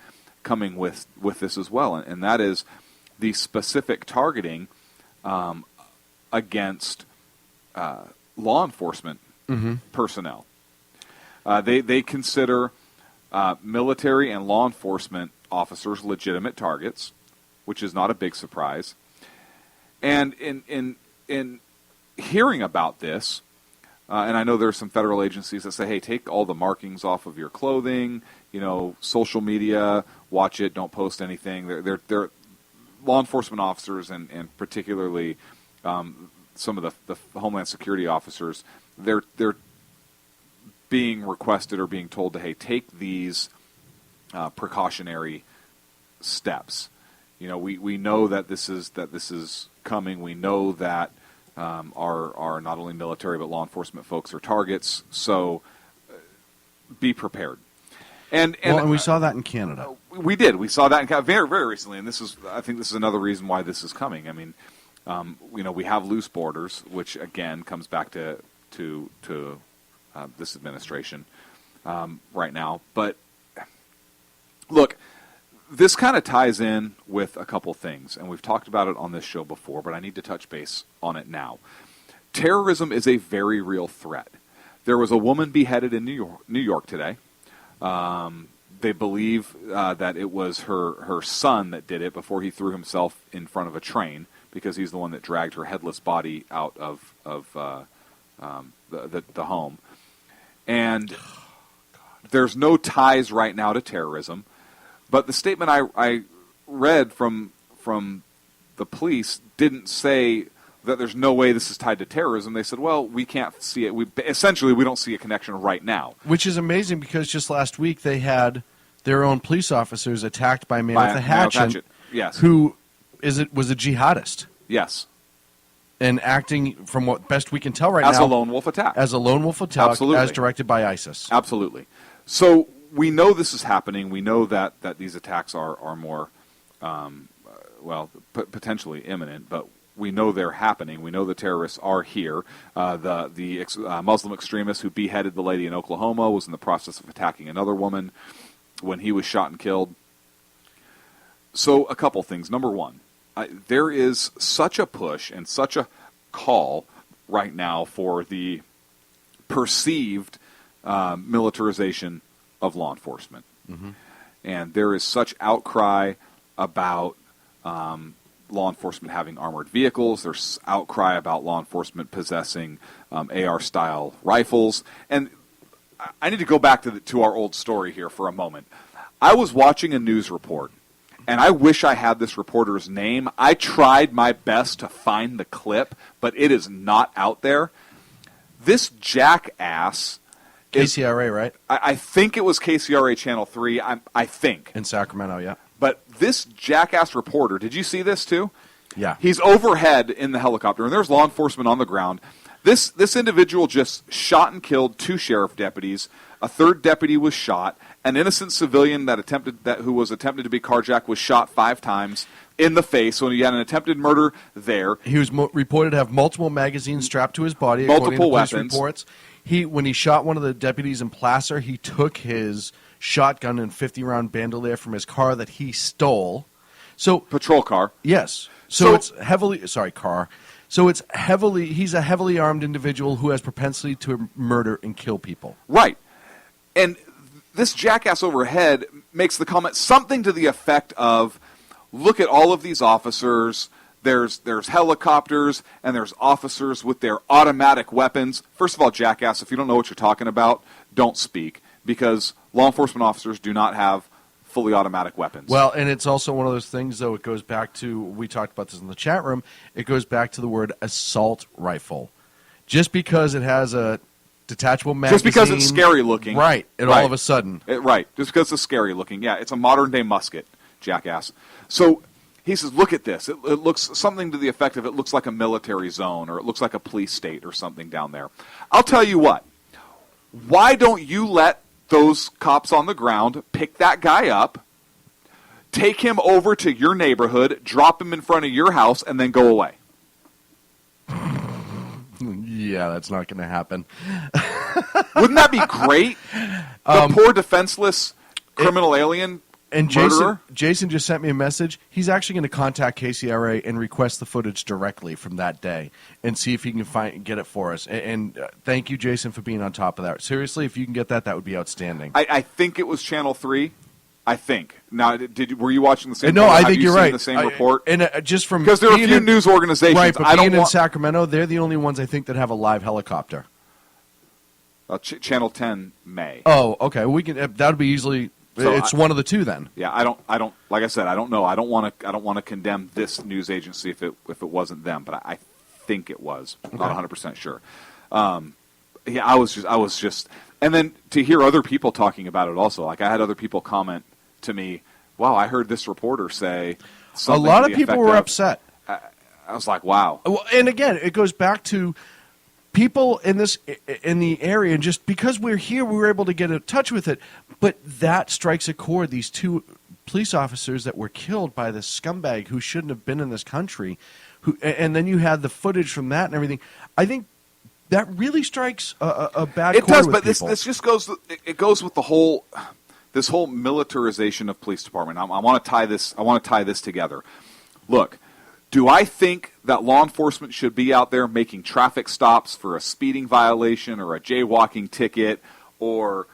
coming with this as well, and that is the specific targeting against law enforcement personnel. They consider military and law enforcement officers legitimate targets, which is not a big surprise. And in hearing about this, and I know there's some federal agencies that say, hey, take all the markings off of your clothing, social media, watch it, don't post anything. They're law enforcement officers, and particularly some of the Homeland Security officers, they're being requested or being told to, hey, take these precautionary steps. We know that this is coming. We know that our not only military but law enforcement folks are targets. So be prepared. And we saw that in Canada. We did. We saw that in Canada very, very recently. And I think this is another reason why this is coming. I mean, we have loose borders, which again comes back to this administration right now. But look, this kind of ties in with a couple things, and we've talked about it on this show before, but I need to touch base on it now. Terrorism is a very real threat. There was a woman beheaded in New York today. They believe that it was her son that did it before he threw himself in front of a train, because he's the one that dragged her headless body out of the home. And there's no ties right now to terrorism. But the statement I read from the police didn't say that there's no way this is tied to terrorism. They said, well, we can't see it. We don't see a connection right now. Which is amazing, because just last week they had their own police officers attacked by a man with a hatchet, yes, who was a jihadist. Yes. And acting, from what best we can tell right now, as a lone wolf attack. As a lone wolf attack, absolutely, as directed by ISIS. Absolutely. So we know this is happening. We know that these attacks are more, potentially imminent, but we know they're happening. We know the terrorists are here. The Muslim extremist who beheaded the lady in Oklahoma was in the process of attacking another woman when he was shot and killed. So a couple things. Number one, there is such a push and such a call right now for the perceived militarization of law enforcement. And there is such outcry about law enforcement having armored vehicles. There's outcry about law enforcement possessing AR-style rifles. And I need to go back to our old story here for a moment. I was watching a news report, and I wish I had this reporter's name. I tried my best to find the clip, but it is not out there. This jackass... KCRA, right? I think it was KCRA Channel 3, I think. In Sacramento, yeah. But this jackass reporter, did you see this too? Yeah. He's overhead in the helicopter, and there's law enforcement on the ground. This individual just shot and killed 2 sheriff deputies. A third deputy was shot. An innocent civilian who was attempted to be carjacked was shot 5 times in the face. So you had an attempted murder there. He was reported to have multiple magazines strapped to his body, multiple according to police weapons. Reports. When he shot one of the deputies in Placer, he took his shotgun and 50-round bandolier from his car that he stole. So patrol car. Yes. So it's heavily car. So he's a heavily armed individual who has propensity to murder and kill people. Right. And this jackass overhead makes the comment something to the effect of, look at all of these officers. There's helicopters, and there's officers with their automatic weapons. First of all, jackass, if you don't know what you're talking about, don't speak, because law enforcement officers do not have fully automatic weapons. Well, and it's also one of those things, though, it goes back to, we talked about this in the chat room, it goes back to the word assault rifle. Just because it has a detachable magazine. Just because it's scary looking. Right. And all of a sudden. Right. Just because it's scary looking. Yeah, it's a modern-day musket, jackass. So he says, look at this. It looks something to the effect of it looks like a military zone or it looks like a police state or something down there. I'll tell you what. Why don't you let those cops on the ground pick that guy up, take him over to your neighborhood, drop him in front of your house, and then go away? Yeah, that's not going to happen. Wouldn't that be great? The poor defenseless criminal alien and murderer? Jason just sent me a message. He's actually going to contact KCRA and request the footage directly from that day and see if he can get it for us. And thank you, Jason, for being on top of that. Seriously, if you can get that, that would be outstanding. I think it was Channel 3. I think. Now, were you watching the same? No, I think you're right. The same report, and just from because there are a few news organizations. Right, but being in Sacramento, they're the only ones I think that have a live helicopter. Channel 10 may. Oh, okay. We can. That would be easily. So it's one of the two then. Yeah, I don't. Like I said, I don't know. I don't want to condemn this news agency if it wasn't them, but I think it was. I'm not 100% sure. Yeah, I was just, and then to hear other people talking about it also. Like I had other people comment to me, wow, I heard this reporter say something. A lot of people were upset. I was like, wow. Well, and again, it goes back to people in the area, and just because we're here, we were able to get in touch with it. But that strikes a chord. These two police officers that were killed by this scumbag who shouldn't have been in this country, and then you had the footage from that and everything. I think that really strikes a bad chord. It does, with but people. this just goes. It goes with the whole. This whole militarization of police department. I want to tie this. I want to tie this together. Look, do I think that law enforcement should be out there making traffic stops for a speeding violation or a jaywalking ticket or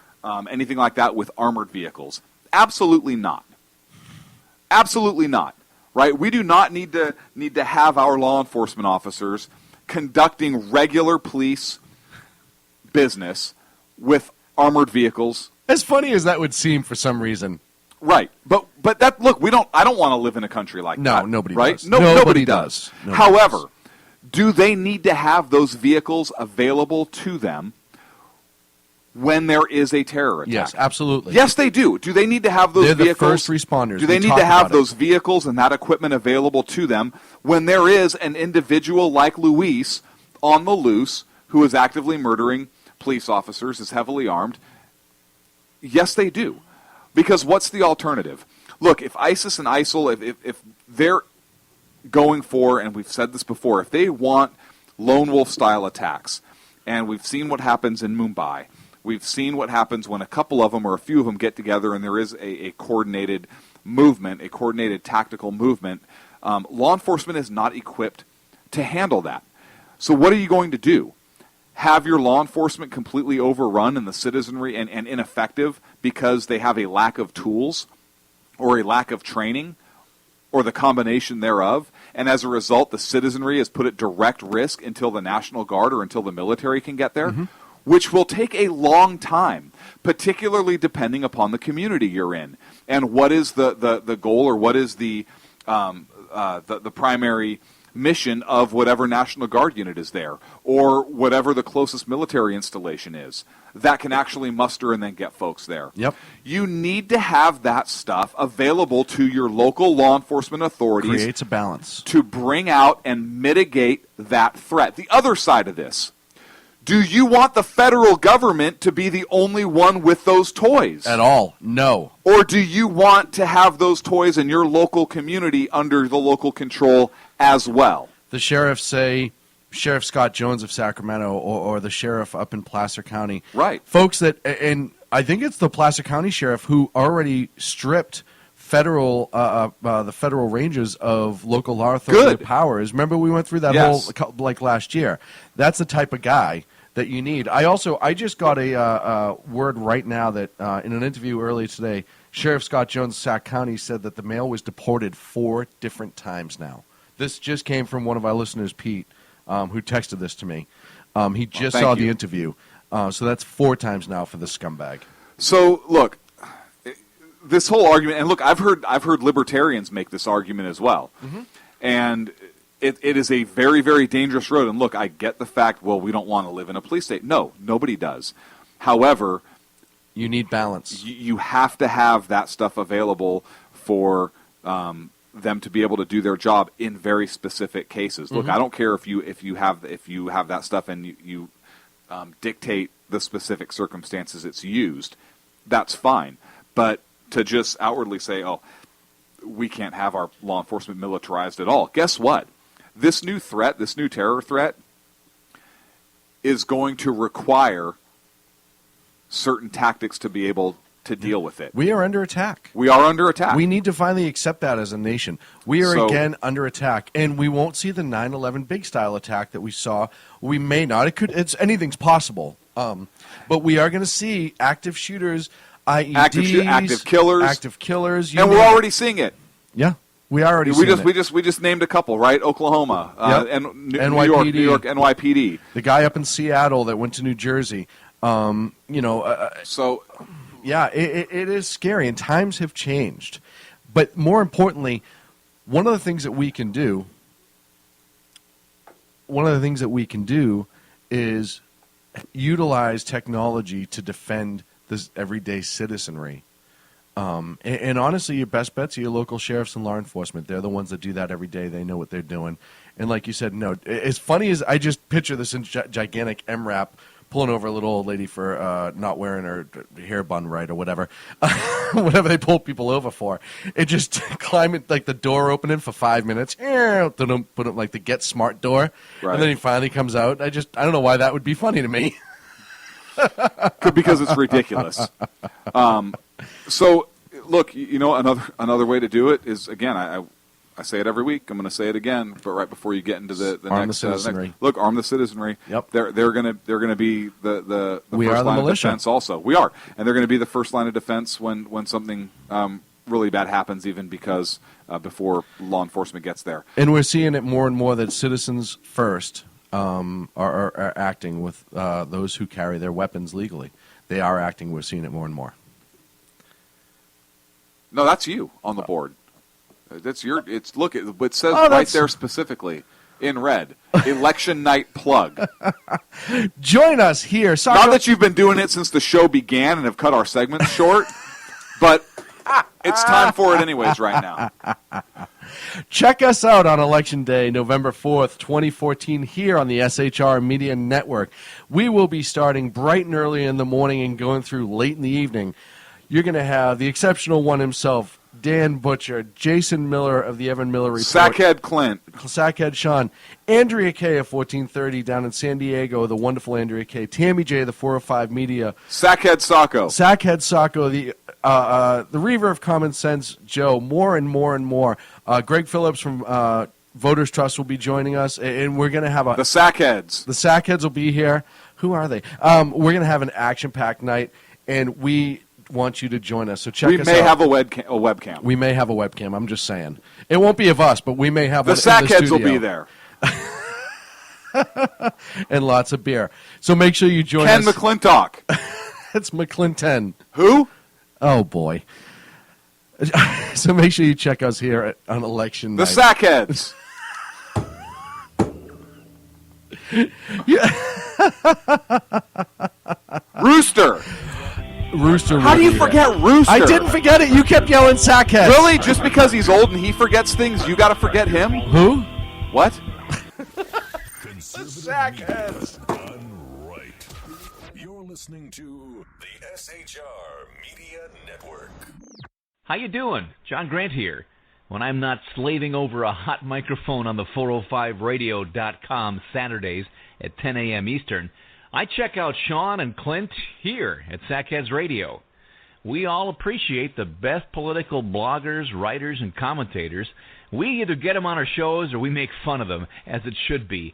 anything like that with armored vehicles? Absolutely not. Absolutely not. Right? We do not need to have our law enforcement officers conducting regular police business with armored vehicles. As funny as that would seem for some reason. Right. But that, look, I don't want to live in a country like that. No, nobody right? does. Nobody does. Nobody However, does. do they need to have those vehicles available to them when there is a terror attack? Yes, absolutely. Yes, they do. Do they need to have those They're vehicles? the first responders. Do they need to have those vehicles and that equipment available to them when there is an individual like Luis on the loose who is actively murdering police officers, is heavily armed? Yes, they do. Because what's the alternative? Look, if ISIS and ISIL, if they're going for, and we've said this before, if they want lone wolf style attacks, and we've seen what happens in Mumbai, we've seen what happens when a couple of them or a few of them get together and there is a coordinated movement, a coordinated tactical movement, law enforcement is not equipped to handle that. So what are you going to do? Have your law enforcement completely overrun and the citizenry and ineffective because they have a lack of tools or a lack of training or the combination thereof, and as a result the citizenry is put at direct risk until the National Guard or until the military can get there, which will take a long time, particularly depending upon the community you're in and what is the goal or what is the primary mission of whatever National Guard unit is there, or whatever the closest military installation is that can actually muster and then get folks there. Yep. You need to have that stuff available to your local law enforcement authorities. Creates a balance. To bring out and mitigate that threat. The other side of this, do you want the federal government to be the only one with those toys? At all. No. Or do you want to have those toys in your local community under the local control as well? The sheriffs say, Sheriff Scott Jones of Sacramento or the sheriff up in Placer County. Right. Folks that, and I think it's the Placer County sheriff who already stripped the federal ranges of local law authority powers. Remember we went through that whole, like last year. That's the type of guy that you need. I just got a word right now that in an interview earlier today, Sheriff Scott Jones of Sac County said that the male was deported 4 different times now. This just came from one of our listeners, Pete, who texted this to me. He just saw the interview. So that's 4 times now for the scumbag. So, look, this whole argument, and look, I've heard libertarians make this argument as well. And it is a very, very dangerous road. And look, I get the fact, well, we don't want to live in a police state. No, nobody does. However, you need balance. You have to have that stuff available for them to be able to do their job in very specific cases. Look, I don't care if you have that stuff and you dictate the specific circumstances it's used. That's fine. But to just outwardly say, oh, we can't have our law enforcement militarized at all. Guess what? This new threat, this new terror threat, is going to require certain tactics to be able to deal with it. We are under attack. We are under attack. We need to finally accept that as a nation. We are again under attack, and we won't see the 9/11 big style attack that we saw. We may not. Anything's possible. But we are going to see active shooters, IEDs, active killers, and we're already seeing it. Yeah, we are already seeing it. We just named a couple, right? Oklahoma, and NYPD. New York, NYPD. The guy up in Seattle that went to New Jersey. So. Yeah, it is scary, and times have changed. But more importantly, one of the things that we can do is utilize technology to defend this everyday citizenry. And honestly, your best bets are your local sheriffs and law enforcement. They're the ones that do that every day. They know what they're doing. And like you said, no, as funny as I just picture this gigantic MRAP pulling over a little old lady for not wearing her hair bun right or whatever, whatever they pull people over for. It just climbing like the door opening for 5 minutes, put it like the Get Smart door, right. And then he finally comes out. I don't know why that would be funny to me. Because it's ridiculous. So look, another way to do it is, again, I say it every week. I'm going to say it again, but right before you get into the arm next, the citizenry. Look, arm the citizenry. Yep, they're going to be the we first are the line militia. of defense. Also, we are, and they're going to be the first line of defense when something really bad happens, even because before law enforcement gets there. And we're seeing it more and more that citizens first are acting with those who carry their weapons legally. They are acting. We're seeing it more and more. No, that's you on the board. That's your. It says right there specifically in red. Election night plug. Join us here. Not that you've been doing it since the show began and have cut our segments short, but it's time for it anyways right now. Check us out on Election Day, November 4th, 2014, here on the SHR Media Network. We will be starting bright and early in the morning and going through late in the evening. You're going to have the exceptional one himself, Dan Butcher, Jason Miller of the Evan Miller Report, Sackhead Clint, Sackhead Sean, Andrea Kay of 1430 down in San Diego, the wonderful Andrea Kay, Tammy J, the 405 Media, Sackhead Sacco, the Reaver of Common Sense, Joe, more and more and more. Greg Phillips from Voters Trust will be joining us, and we're going to have the Sackheads. The Sackheads will be here. Who are they? We're going to have an action-packed night, and we want you to join us. So check us out. We may have a webcam. We may have a webcam. I'm just saying. It won't be of us, but we may have the one Sackheads in the studio. will be there. And lots of beer. So make sure you join Ken us. McClintock. It's McClinton. Who? Oh, boy. So make sure you check us here on election night. The Sackheads. Rooster. How do you forget Rooster? I didn't forget it. You kept yelling Sackhead. Really? Just because he's old and he forgets things, you got to forget him? Who? What? The Sackheads. Done right. You're listening to the SHR Media Network. How you doing? John Grant here. When I'm not slaving over a hot microphone on the 405radio.com Saturdays at 10 a.m. Eastern, I check out Sean and Clint here at Sackheads Radio. We all appreciate the best political bloggers, writers, and commentators. We either get them on our shows or we make fun of them, as it should be.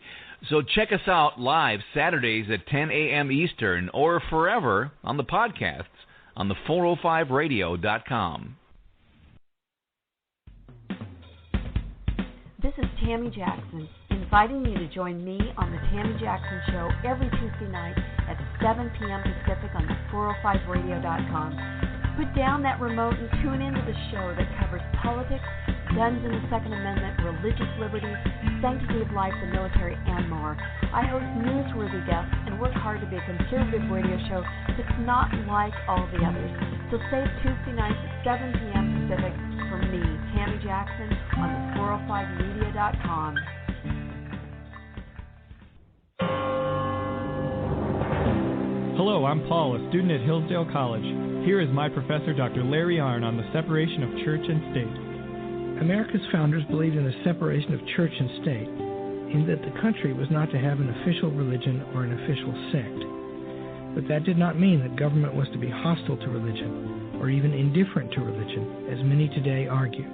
So check us out live Saturdays at 10 a.m. Eastern or forever on the podcasts on the 405radio.com. This is Tammy Jackson, inviting you to join me on the Tammy Jackson Show every Tuesday night at 7 p.m. Pacific on the 405radio.com. Put down that remote and tune into the show that covers politics, guns in the Second Amendment, religious liberties, sanctity of life, the military, and more. I host newsworthy guests and work hard to be a conservative radio show that's not like all the others. So save Tuesday nights at 7 p.m. Pacific for me, Tammy Jackson, on the 405media.com. Hello, I'm Paul, a student at Hillsdale College. Here is my professor, Dr. Larry Arnn, on the separation of church and state. America's founders believed in the separation of church and state, in that the country was not to have an official religion or an official sect. But that did not mean that government was to be hostile to religion, or even indifferent to religion, as many today argue.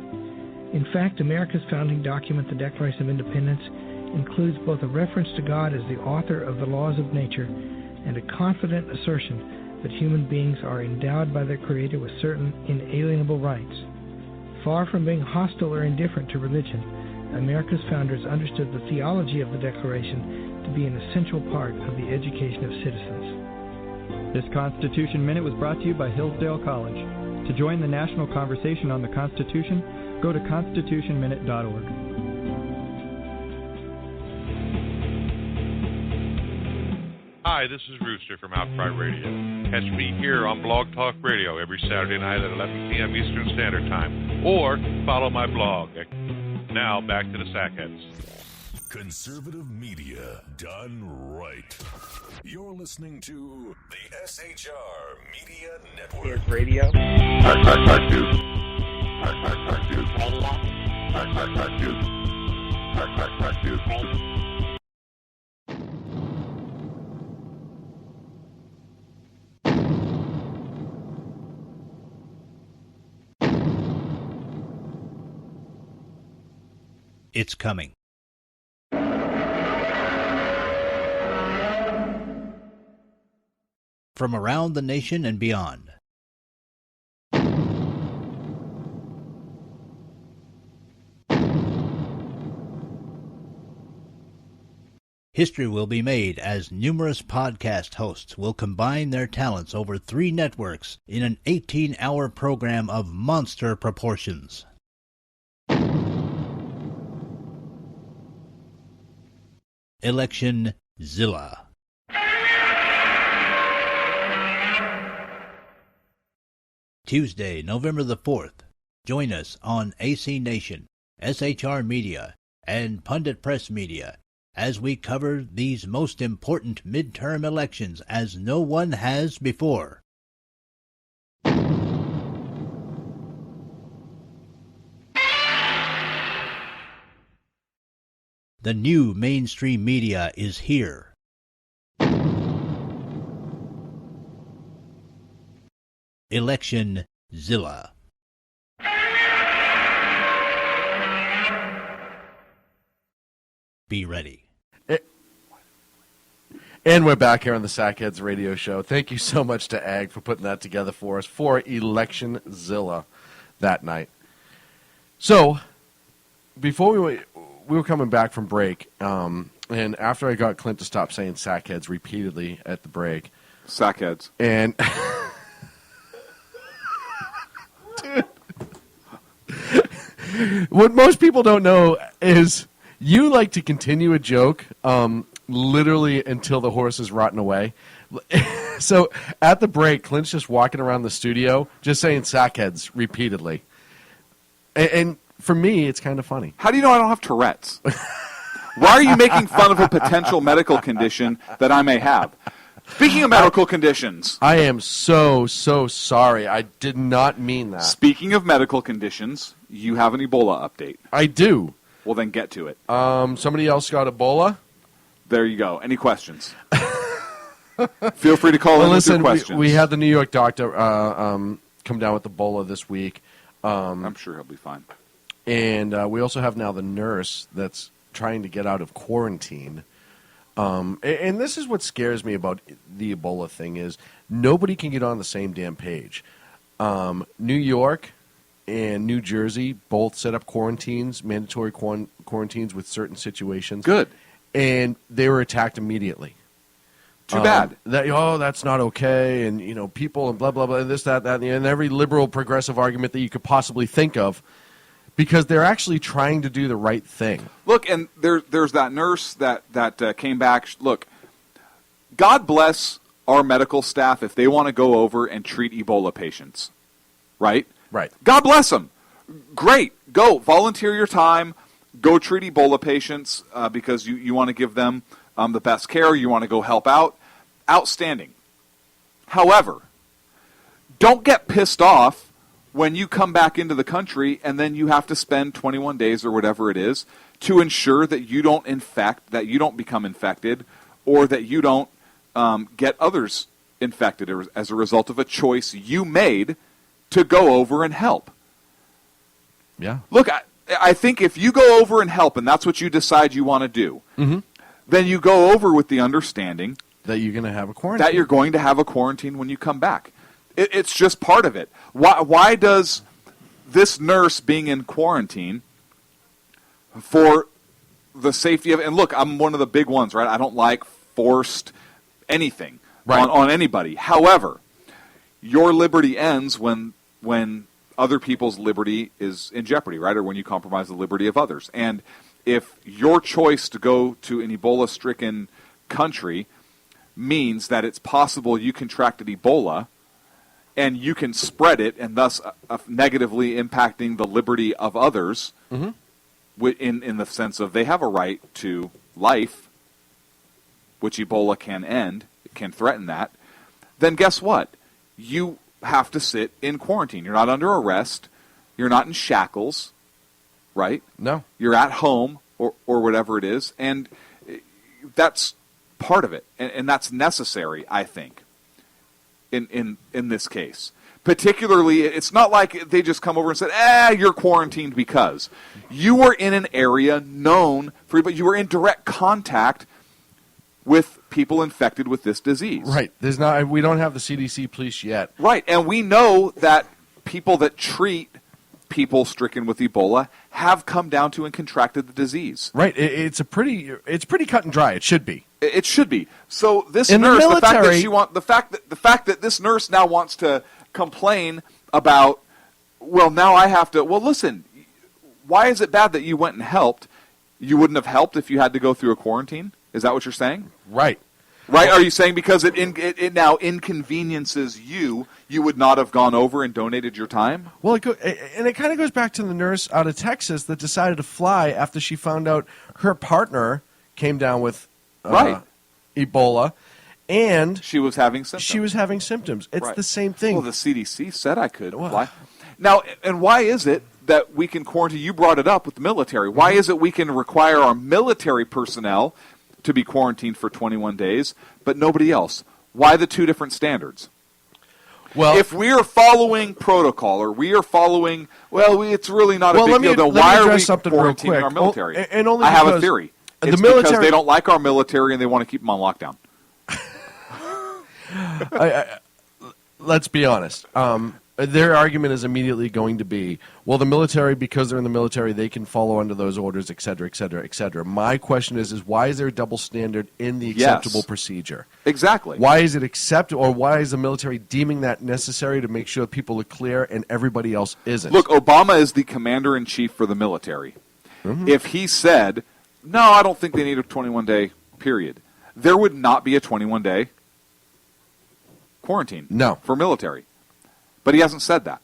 In fact, America's founding document, the Declaration of Independence, includes both a reference to God as the author of the laws of nature and a confident assertion that human beings are endowed by their Creator with certain inalienable rights. Far from being hostile or indifferent to religion, America's founders understood the theology of the Declaration to be an essential part of the education of citizens. This Constitution Minute was brought to you by Hillsdale College. To join the national conversation on the Constitution, go to constitutionminute.org. Hi, this is Rooster from Outcry Radio. Catch me here on Blog Talk Radio every Saturday night at 11 p.m. Eastern Standard Time, or follow my blog. Now, back to the Sackheads. Conservative media done right. You're listening to the SHR Media Network. Radio. It's coming. From around the nation and beyond. History will be made as numerous podcast hosts will combine their talents over 3 networks in an 18-hour program of monster proportions. Election Zilla. Tuesday, November the 4th. Join us on AC Nation, SHR Media, and Pundit Press Media as we cover these most important midterm elections as no one has before. The new mainstream media is here. Election Zilla. Be ready. And we're back here on the Sackheads Radio Show. Thank you so much to Ag for putting that together for us for Election Zilla that night. So, before we were coming back from break, and after I got Clint to stop saying Sackheads repeatedly at the break. Sackheads. And what most people don't know is you like to continue a joke literally until the horse is rotting away. So at the break, Clint's just walking around the studio just saying Sackheads repeatedly. And for me, it's kind of funny. How do you know I don't have Tourette's? Why are you making fun of a potential medical condition that I may have? Speaking of medical conditions. I am so sorry. I did not mean that. Speaking of medical conditions, you have an Ebola update. I do. Well, then get to it. Somebody else got Ebola? There you go. Any questions? Feel free to call in with your questions. We had the New York doctor come down with Ebola this week. I'm sure he'll be fine. And we also have now the nurse that's trying to get out of quarantine. And this is what scares me about the Ebola thing is nobody can get on the same damn page. New York and New Jersey both set up quarantines, mandatory quarantines with certain situations. Good. And they were attacked immediately. Too bad. That's not okay, and people and blah blah blah, and this, that, and every liberal progressive argument that you could possibly think of, because they're actually trying to do the right thing. Look, and there's that nurse that came back. Look, God bless our medical staff if they want to go over and treat Ebola patients, right? Right. God bless them. Great. Go. Volunteer your time. Go treat Ebola patients because you want to give them the best care. You want to go help out. Outstanding. However, don't get pissed off when you come back into the country and then you have to spend 21 days or whatever it is to ensure that you don't become infected, or that you don't get others infected as a result of a choice you made to go over and help. Yeah. Look, I think if you go over and help, and that's what you decide you want to do, then you go over with the understanding that you're going to have a quarantine. That you're going to have a quarantine when you come back. It's just part of it. Why does this nurse being in quarantine for the safety of... And look, I'm one of the big ones, right? I don't like forced anything on anybody. However, your liberty ends when other people's liberty is in jeopardy, right? Or when you compromise the liberty of others. And if your choice to go to an Ebola-stricken country means that it's possible you contracted Ebola and you can spread it, and thus negatively impacting the liberty of others, in the sense of they have a right to life, which Ebola can end, it can threaten that, then guess what? You have to sit in quarantine. You're not under arrest. You're not in shackles, right? No. You're at home or whatever it is, and that's part of it, and that's necessary, I think, in this case. Particularly, it's not like they just come over and said, you're quarantined because. You were in an area known for, but you were in direct contact with people infected with this disease. Right. We don't have the CDC police yet. Right, and we know that people that treat people stricken with Ebola have come down to and contracted the disease. Right. It's pretty cut and dry. It should be. It should be. So this in nurse, the fact that this nurse now wants to complain about, well, now I have to. Well, listen, why is it bad that you went and helped? You wouldn't have helped if you had to go through a quarantine. Is that what you're saying? Right. Right? Are you saying because it now inconveniences you, you would not have gone over and donated your time? Well, it kind of goes back to the nurse out of Texas that decided to fly after she found out her partner came down with Ebola, and she was having symptoms. It's the same thing. Well, the CDC said I could fly. Now, and why is it that we can quarantine? You brought it up with the military. Why is it we can require our military personnel to be quarantined for 21 days, but nobody else? Why the two different standards? Well, if we are following protocol, or we are following, it's really not a big deal. Then why are we quarantining our military? I have a theory. It's because they don't like our military and they want to keep them on lockdown. Let's be honest. Their argument is immediately going to be, well, the military, because they're in the military, they can follow under those orders, et cetera, et cetera, et cetera. My question is why is there a double standard in the acceptable procedure? Exactly. Why is it acceptable, or why is the military deeming that necessary to make sure people are clear and everybody else isn't? Look, Obama is the commander-in-chief for the military. If he said, no, I don't think they need a 21-day period, there would not be a 21-day quarantine for military. But he hasn't said that.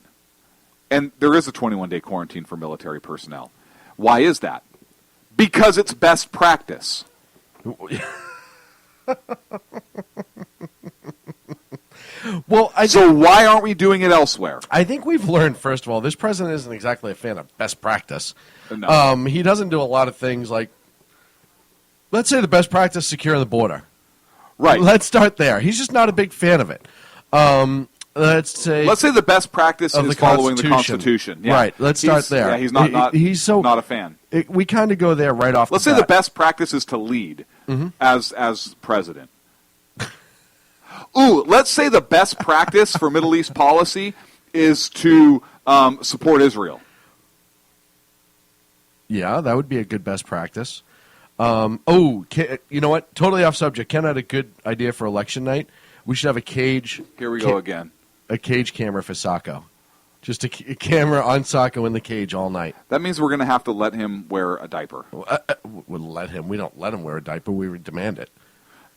And there is a 21-day quarantine for military personnel. Why is that? Because it's best practice. So why aren't we doing it elsewhere? I think we've learned, first of all, this president isn't exactly a fan of best practice. No. He doesn't do a lot of things like, let's say the best practice, secure the border. Right. Let's start there. He's just not a big fan of it. Let's say the best practice is following the Constitution. Yeah. Right. Let's start there. Yeah, he's not a fan. We kind of go there right off. Let's say the best practice is to lead as president. Ooh, let's say the best practice for Middle East policy is to support Israel. Yeah, that would be a good best practice. You know what? Totally off subject. Ken had a good idea for election night. We should have a cage. Here we go again. A cage camera for Sacco. Just a camera on Socko in the cage all night. That means we're going to have to let him wear a diaper. We'll let him. We don't let him wear a diaper. We would demand it.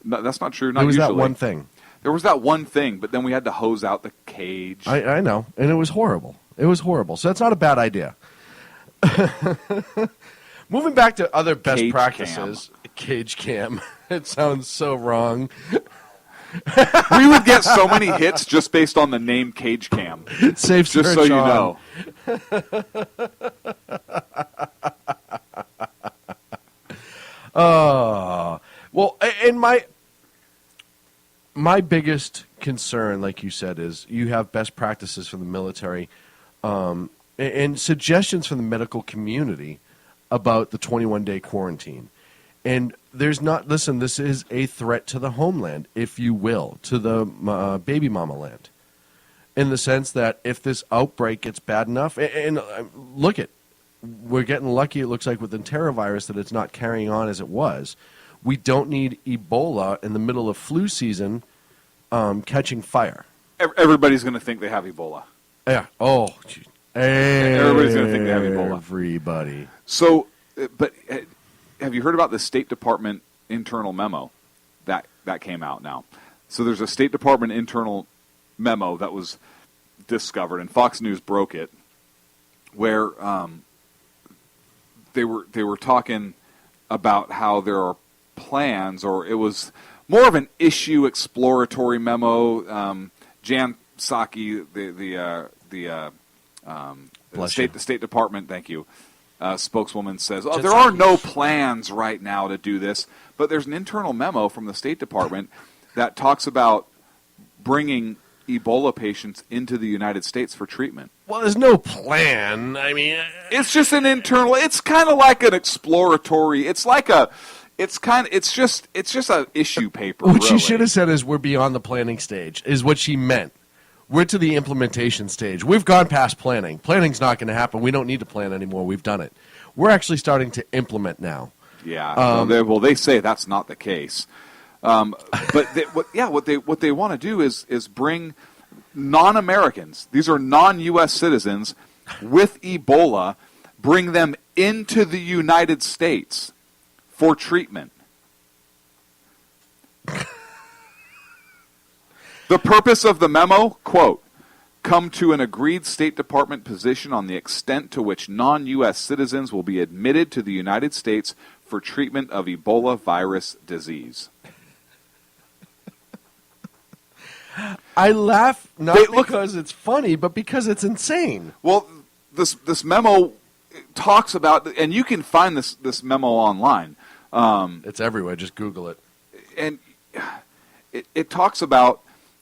No, that's not true. Not There was usually. that one thing. There was that one thing, but then we had to hose out the cage. I know, and it was horrible. It was horrible. So that's not a bad idea. Moving back to other best Cage practices. Cage cam. It sounds so wrong. We would get so many hits just based on the name Cage Cam. Safe just search so you on. know. Well, and my biggest concern, like you said, is you have best practices from the military and suggestions from the medical community about the 21-day quarantine. And there's not, listen, this is a threat to the homeland, if you will, to the baby mama land. In the sense that if this outbreak gets bad enough, and look at, we're getting lucky, it looks like, with the enterovirus that it's not carrying on as it was. We don't need Ebola in the middle of flu season catching fire. Everybody's going to think they have Ebola. Yeah. Oh, geez. Everybody's going to think they have Ebola. Everybody. So, but have you heard about the State Department internal memo that came out now? So there's a State Department internal memo that was discovered, and Fox News broke it, where they were talking about how there are plans, or it was more of an issue exploratory memo. Jan Psaki, the State Department, thank you, spokeswoman says, there are no plans right now to do this, but there's an internal memo from the State Department that talks about bringing Ebola patients into the United States for treatment. Well, there's no plan. I mean, it's just an internal. It's kind of like an exploratory. It's like a. It's just an issue paper. What she really. should have said is, we're beyond the planning stage, is what she meant. We're to the implementation stage. We've gone past planning. Planning's not going to happen. We don't need to plan anymore. We've done it. We're actually starting to implement now. Yeah. They say that's not the case. But what they want to do is bring non-Americans. These are non-U.S. citizens with Ebola. Bring them into the United States for treatment. The purpose of the memo, quote, come to an agreed State Department position on the extent to which non-U.S. citizens will be admitted to the United States for treatment of Ebola virus disease. I laugh because it's funny, but because it's insane. Well, this memo talks about, and you can find this memo online. It's everywhere. Just Google it. And it talks about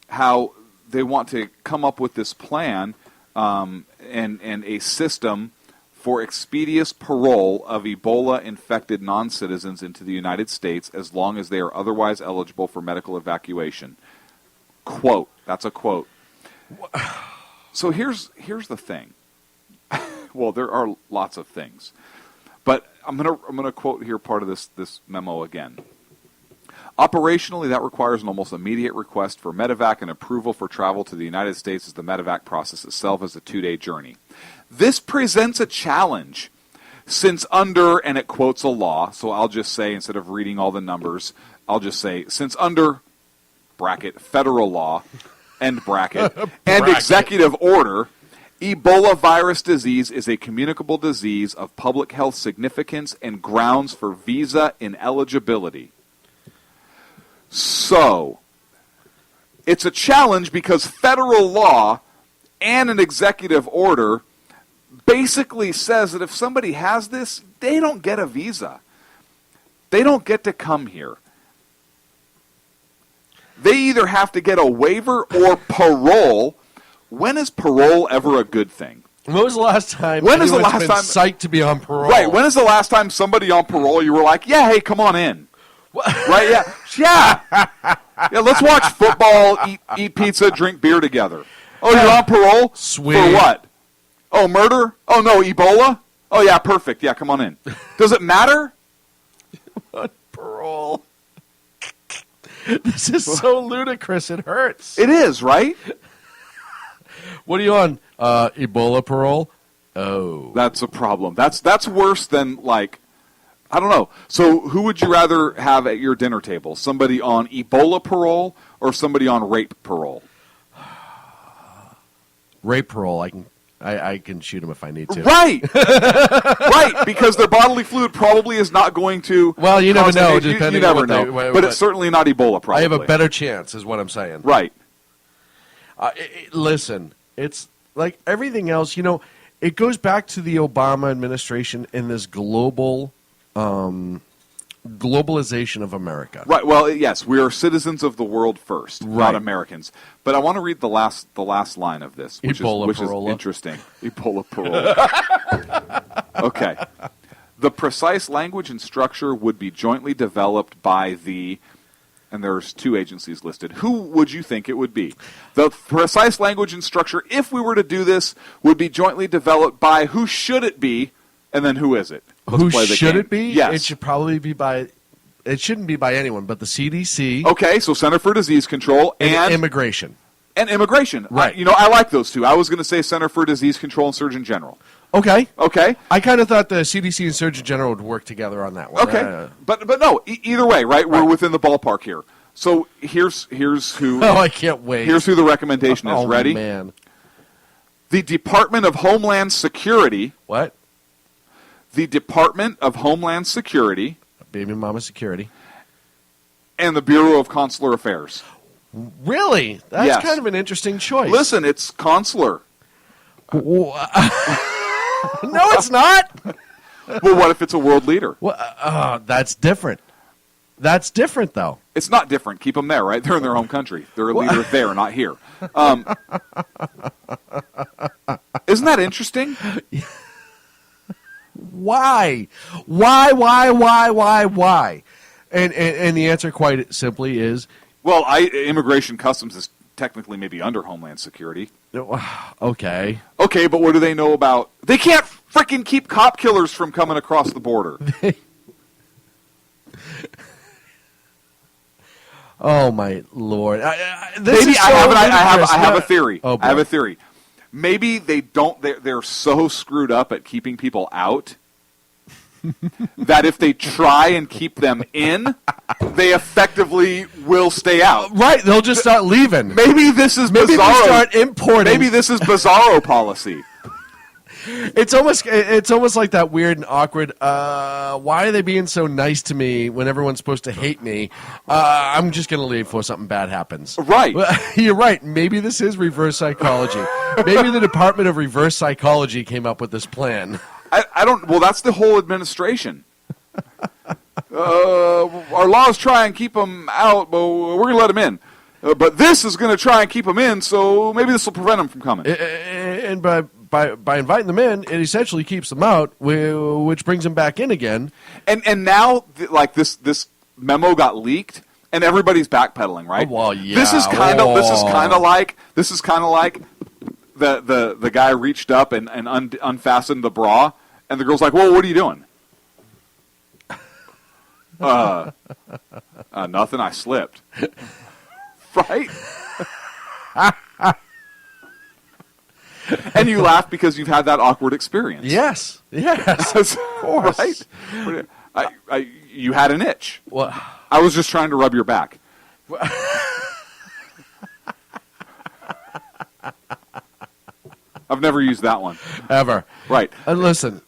how they want to come up with this plan and a system for expeditious parole of Ebola-infected non-citizens into the United States as long as they are otherwise eligible for medical evacuation. Quote. That's a quote. So here's the thing. Well, there are lots of things, but I'm gonna quote here part of this memo again. Operationally, that requires an almost immediate request for medevac and approval for travel to the United States, as the medevac process itself is a 2-day journey. This presents a challenge since under, and it quotes a law, so I'll just say, instead of reading all the numbers, I'll just say, since under, bracket, federal law, end bracket, and executive order, Ebola virus disease is a communicable disease of public health significance and grounds for visa ineligibility. So, it's a challenge because federal law and an executive order basically says that if somebody has this, they don't get a visa. They don't get to come here. They either have to get a waiver or parole. When is parole ever a good thing? When was the last time anyone's been psyched to be on parole? Right, when is the last time somebody on parole you were like, yeah, hey, come on in? Right, yeah. Yeah, let's watch football, eat pizza, drink beer together. Oh, you're on parole? Sweet. For what? Oh, murder? Oh, no, Ebola? Oh, yeah, perfect. Yeah, come on in. Does it matter? Parole. This is so ludicrous, it hurts. It is, right? What are you on? Ebola parole. Oh, that's a problem. That's worse than, like, I don't know. So who would you rather have at your dinner table? Somebody on Ebola parole or somebody on rape parole? Rape parole. I can shoot him if I need to. Right, right. Because their bodily fluid probably is not going to. Well, you never know. You never know. But it's certainly not Ebola. Probably. I have a better chance, is what I'm saying. Right. Listen, it's like everything else. You know, it goes back to the Obama administration and this global globalization of America. Right. Well, yes, we are citizens of the world first, not Americans. But I want to read the last line of this, which is interesting. Ebola parole. Okay. The precise language and structure would be jointly developed by the, and there's two agencies listed. Who would you think it would be? The precise language and structure, if we were to do this, would be jointly developed by who should it be, and then who is it? Who should it be? Yes. It should probably be by, it shouldn't be by anyone, but the CDC. Okay, so Center for Disease Control and Immigration. And Immigration. Right. I like those two. I was going to say Center for Disease Control and Surgeon General. Okay. Okay. I kind of thought the CDC and Surgeon General would work together on that one. Okay. But no, either way, right? We're within the ballpark here. So here's who. Oh, I can't wait. Here's who the recommendation is. Oh, Ready? Man. The Department of Homeland Security. What? The Department of Homeland Security. Baby Mama Security. And the Bureau of Consular Affairs. Really? That's Yes. kind of an interesting choice. Listen, it's consular. No, it's not. Well, what if it's a world leader? Well, that's different. That's different, though. It's not different. Keep them there, right? They're in their home country. They're a leader there, not here. Isn't that interesting? Why? Why? And the answer, quite simply, is well, Immigration Customs is technically maybe under Homeland Security. Okay. Okay, but what do they know about? They can't freaking keep cop killers from coming across the border. Oh my Lord! I have a theory. Oh, boy. I have a theory. Maybe they don't. They're so screwed up at keeping people out that if they try and keep them in, they effectively will stay out. Right? They'll just start leaving. Maybe this is Maybe Bizarro. they start importing. Maybe this is Bizarro policy. It's almost like that weird and awkward. Why are they being so nice to me when everyone's supposed to hate me? I'm just going to leave before something bad happens. Right. You're right. Maybe this is reverse psychology. Maybe the Department of Reverse Psychology came up with this plan. I don't. Well, that's the whole administration. Our laws try and keep them out, but we're going to let them in. But this is going to try and keep them in, so maybe this will prevent them from coming. And by inviting them in, it essentially keeps them out, which brings them back in again. And now, like this memo got leaked, and everybody's backpedaling, right? Oh, well, yeah. This is kind of like the guy reached up and unfastened the bra, and the girl's like, "Well, what are you doing?" Nothing. I slipped. Right? And you laugh because you've had that awkward experience. Yes, of course. Right? You had an itch. Well, I was just trying to rub your back. I've never used that one. Ever. Right. And listen,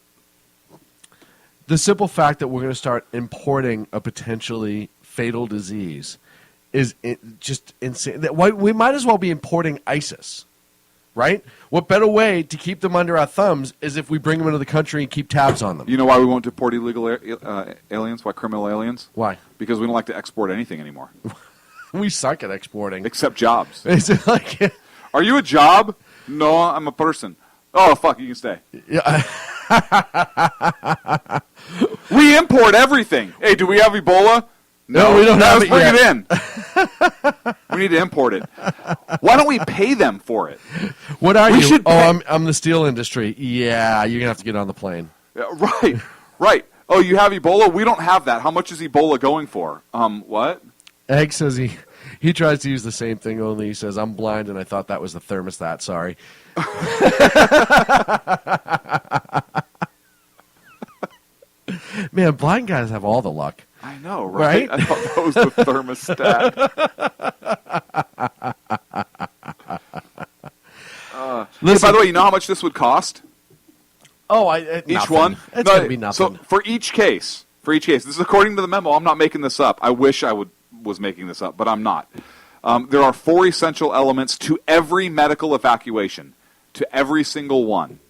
the simple fact that we're going to start importing a potentially fatal disease is just insane. We might as well be importing ISIS, right? What better way to keep them under our thumbs is if we bring them into the country and keep tabs on them. You know why we won't deport illegal aliens? Why criminal aliens? Why? Because we don't like to export anything anymore. We suck at exporting. Except jobs. Is it like, are you a job? No, I'm a person. Oh, fuck, you can stay. Yeah. We import everything. Hey, do we have Ebola? No, we don't have it yet. Let's bring it in. We need to import it. Why don't we pay them for it? What are you? I'm the steel industry. Yeah, you're going to have to get on the plane. Right. Oh, you have Ebola? We don't have that. How much is Ebola going for? What? Egg says he tries to use the same thing, only he says, I'm blind and I thought that was the thermostat. Sorry. Man, blind guys have all the luck. I know, right? I thought that was the thermostat. Hey, by the way, you know how much this would cost? Oh, each nothing. one? It's going to be nothing. So for each case, this is according to the memo. I'm not making this up. I wish I was making this up, but I'm not. There are 4 essential elements to every medical evacuation, to every single one.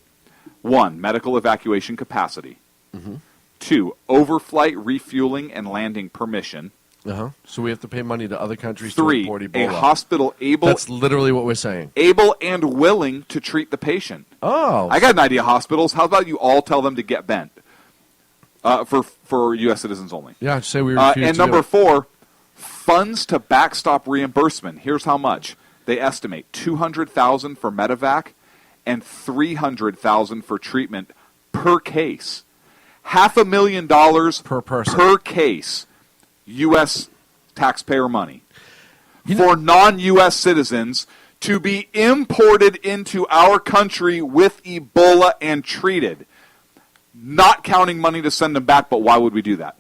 1, medical evacuation capacity. Mm-hmm. 2, overflight, refueling, and landing permission. So we have to pay money to other countries 3, to report Ebola. a hospital able... That's literally what we're saying. Able and willing to treat the patient. Oh. I got an idea, hospitals. How about you all tell them to get bent? For U.S. citizens only. Yeah, say we refuse and to number do it. 4, funds to backstop reimbursement. Here's how much. They estimate $200,000 for medevac and $300,000 for treatment per case. $500,000 per person per case. U.S. taxpayer money for non-U.S. citizens to be imported into our country with Ebola and treated. Not counting money to send them back, but why would we do that?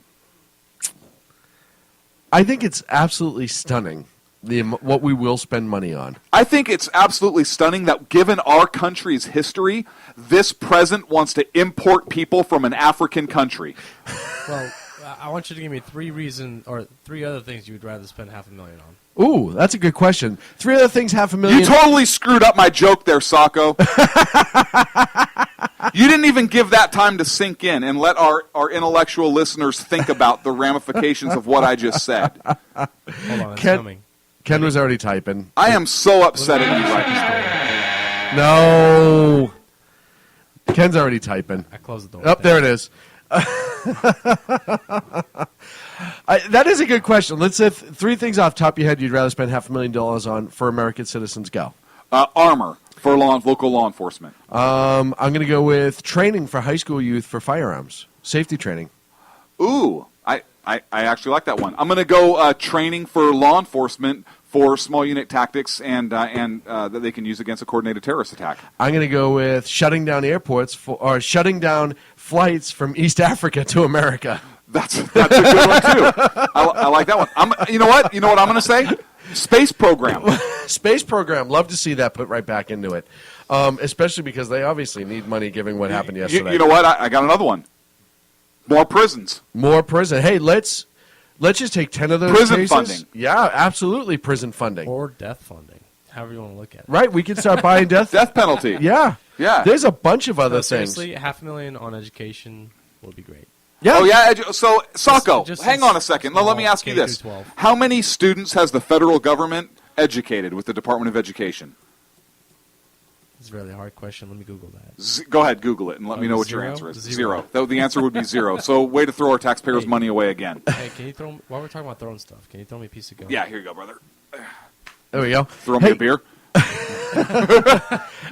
I think it's absolutely stunning what we will spend money on. I think it's absolutely stunning that given our country's history, this president wants to import people from an African country. Well, I want you to give me 3 other things you would rather spend $500,000 on. Ooh, that's a good question. 3 other things, $500,000. You totally screwed up my joke there, Sacco. You didn't even give that time to sink in and let our intellectual listeners think about the ramifications of what I just said. Hold on, it's coming. Ken was already typing. I am so upset at you right now. No. Ken's already typing. I closed the door. Oh, there it is. That is a good question. Let's say 3 things off the top of your head you'd rather spend $500,000 on for American citizens. Go. Armor for local law enforcement. I'm going to go with training for high school youth for firearms. Safety training. Ooh, I actually like that one. I'm going to go training for law enforcement for small unit tactics and that they can use against a coordinated terrorist attack. I'm going to go with shutting down airports or shutting down flights from East Africa to America. That's a good one too. I like that one. You know what I'm going to say? Space program. Space program. Love to see that put right back into it, especially because they obviously need money given what happened yesterday. You know what? I got another one. More prisons. More prison. Hey, let's just take 10 of those prison cases. Funding. Yeah, absolutely prison funding. Or death funding, however you want to look at it. Right, we can start buying death penalty. Yeah. There's a bunch of other things. Seriously, $500,000 on education would be great. Yeah. Oh yeah. So Sacco, Just hang on a second. Let me ask you this: K-12. How many students has the federal government educated with the Department of Education? It's a really hard question. Let me Google that. Go ahead, Google it, and let me know what your answer is. Zero. The answer would be 0. So, way to throw our taxpayers' money away again. Hey, can you throw? While we're talking about throwing stuff, can you throw me a piece of gum? Yeah, here you go, brother. There we go. Throw me a beer.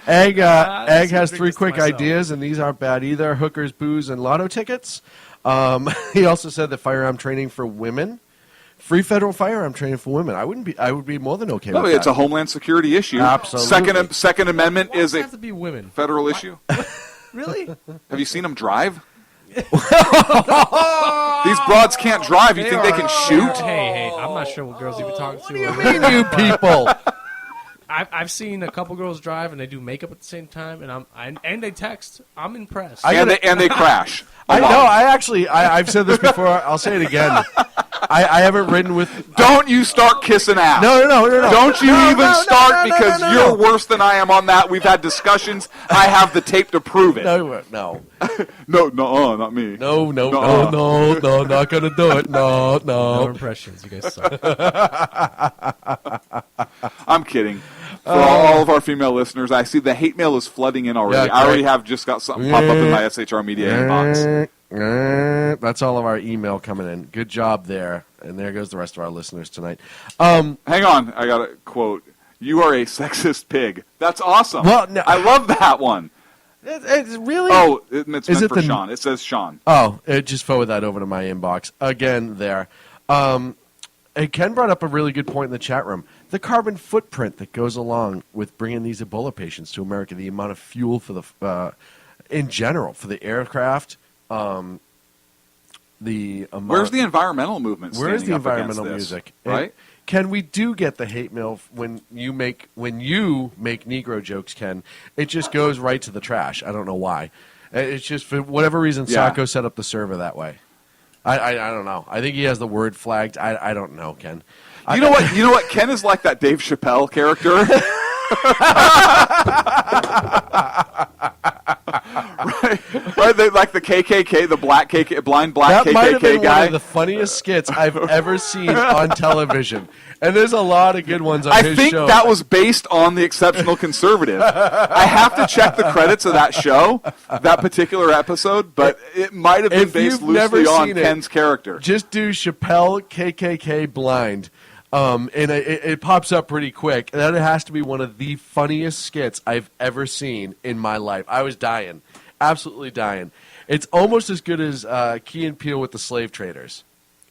Egg has 3 quick ideas, and these aren't bad either: hookers, booze, and lotto tickets. He also said that firearm training for women, free federal firearm training for women. I would be more than okay with that. It's a Homeland Security issue. Absolutely. Second Amendment is a have to be women? Federal issue. Really? Have you seen them drive? These broads can't drive. You think they can shoot? Hey, I'm not sure what girls you've been talking to. What do you mean, you people? I've seen a couple girls drive and they do makeup at the same time, and they text. I'm impressed. And they crash. I know. I've said this before. I'll say it again. I haven't ridden with. Don't you start kissing ass. No. Don't you even start because you're worse than I am on that. We've had discussions. I have the tape to prove it. No. No, not me. No, not gonna do it. No. No impressions. You guys suck. I'm kidding. For all of our female listeners, I see the hate mail is flooding in already. Yeah, I already have just got something pop up in my SHR Media inbox. That's all of our email coming in. Good job there. And there goes the rest of our listeners tonight. Hang on. I got a quote. You are a sexist pig. That's awesome. Well, no, I love that one. It's really... Oh, it's meant for Sean. It says Sean. Oh, just forward that over to my inbox. Again, there. Hey, Ken brought up a really good point in the chat room. The carbon footprint that goes along with bringing these Ebola patients to America, the amount of fuel for the, in general, for the aircraft, the amount. Where's the environmental movement? Where's the standing up environmental against this, music? right? And Ken, we do get the hate mail when you make Negro jokes, Ken. It just goes right to the trash. I don't know why. It's just for whatever reason, Yeah. Sacco set up the server that way. I don't know. I think he has the word flagged. I don't know, Ken. You know what? You know what? Ken is like that Dave Chappelle character. right? Like the KKK, the black KKK, blind black That KKK might have been guy. one of the funniest skits I've ever seen on television. And there's a lot of good ones on I his think show. that was based on The Exceptional Conservative. I have to check the credits of that show, that particular episode, but it might have been If based you've never loosely on seen it, Ken's character. Just do Chappelle KKK blind. And it pops up pretty quick. That has to be one of the funniest skits I've ever seen in my life. I was dying. Absolutely dying. It's almost as good as Key and Peele with the slave traders.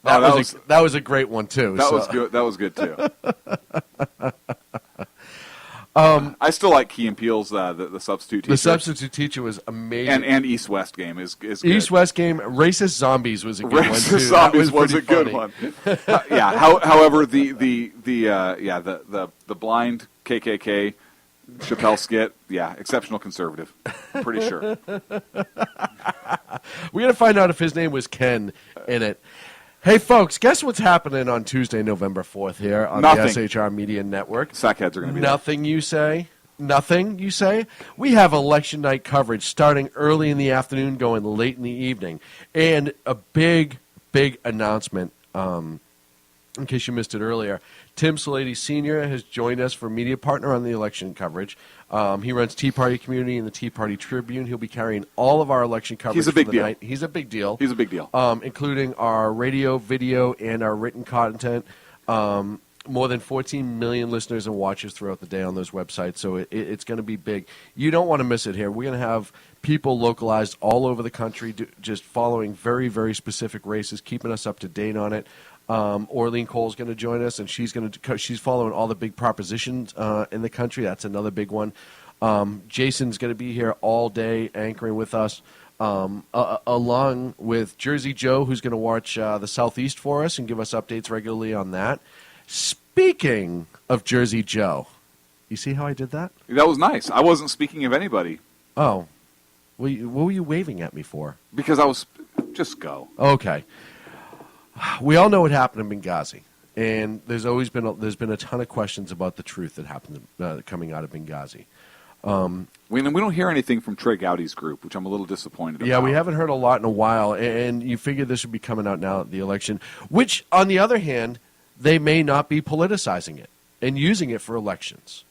That was a great one, too. That was good. That was good, too. I still like Key and Peele's the substitute teacher. The substitute teacher was amazing. And East West Game is good. East West Game, Racist Zombies was a good one too. Racist Zombies was a pretty good funny. one. Yeah. However, the blind KKK Chappelle skit, yeah, Exceptional Conservative. Pretty sure. We got to find out if his name was Ken in it. Hey, folks, guess what's happening on Tuesday, November 4th here on the SHR Media Network? Sackheads are going to be Nothing, you say? Nothing, you say? We have election night coverage starting early in the afternoon, going late in the evening. And a big, big announcement, in case you missed it earlier. Tim Salady Sr. has joined us for media partner on the election coverage. He runs Tea Party Community and the Tea Party Tribune. He'll be carrying all of our election coverage. He's a big for the deal. night. He's a big deal. He's a big deal. Including our radio, video, and our written content. More than 14 million listeners and watchers throughout the day on those websites, so it's going to be big. You don't want to miss it here. We're going to have people localized all over the country just following very, very specific races, keeping us up to date on it. Orlean Cole's going to join us, and she's following all the big propositions in the country. That's another big one. Jason's going to be here all day anchoring with us, along with Jersey Joe, who's going to watch the Southeast for us and give us updates regularly on that. Speaking of Jersey Joe, you see how I did that? That was nice. I wasn't speaking of anybody. Oh. What were you waving at me for? Because I was... Just go. Okay. We all know what happened in Benghazi, and there's been a ton of questions about the truth that happened coming out of Benghazi. We don't hear anything from Trey Gowdy's group, which I'm a little disappointed about. Yeah, we haven't heard a lot in a while, and you figure this would be coming out now at the election, which, on the other hand, they may not be politicizing it and using it for elections.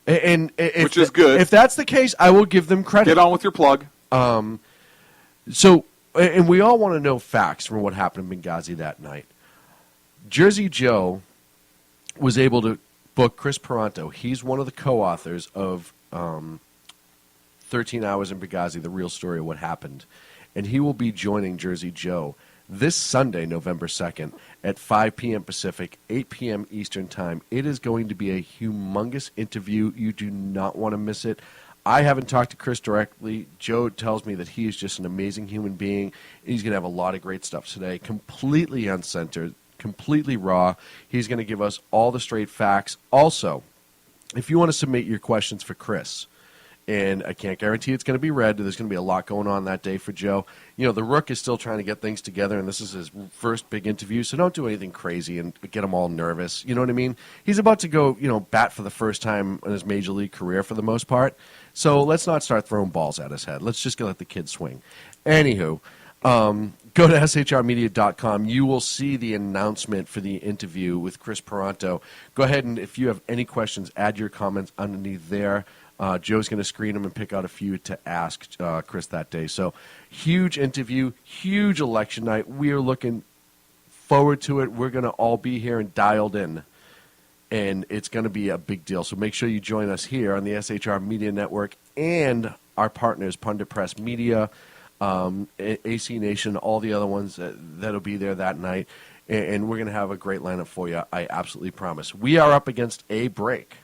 And which is good. If that's the case, I will give them credit. Get on with your plug. So, and we all want to know facts from what happened in Benghazi that night. Jersey Joe was able to book Chris Peranto. He's one of the co-authors of 13 Hours in Benghazi, the real story of what happened. And he will be joining Jersey Joe this Sunday, November 2nd, at 5 p.m. Pacific, 8 p.m. Eastern Time. It is going to be a humongous interview. You do not want to miss it. I haven't talked to Chris directly. Joe tells me that he is just an amazing human being. He's going to have a lot of great stuff today, completely uncensored, completely raw. He's going to give us all the straight facts. Also, if you want to submit your questions for Chris, and I can't guarantee it's going to be read. There's going to be a lot going on that day for Joe. You know, the Rook is still trying to get things together, and this is his first big interview, so don't do anything crazy and get him all nervous. You know what I mean? He's about to go, bat for the first time in his major league career for the most part. So let's not start throwing balls at his head. Let's just let the kid swing. Anywho, go to shrmedia.com. You will see the announcement for the interview with Chris Peranto. Go ahead and if you have any questions, add your comments underneath there. Joe's going to screen them and pick out a few to ask Chris that day. So huge interview, huge election night. We are looking forward to it. We're going to all be here and dialed in, and it's going to be a big deal. So make sure you join us here on the SHR Media Network and our partners, Pundit Press Media, AC Nation, all the other ones that'll be there that night. and we're going to have a great lineup for you. I absolutely promise. We are up against a break.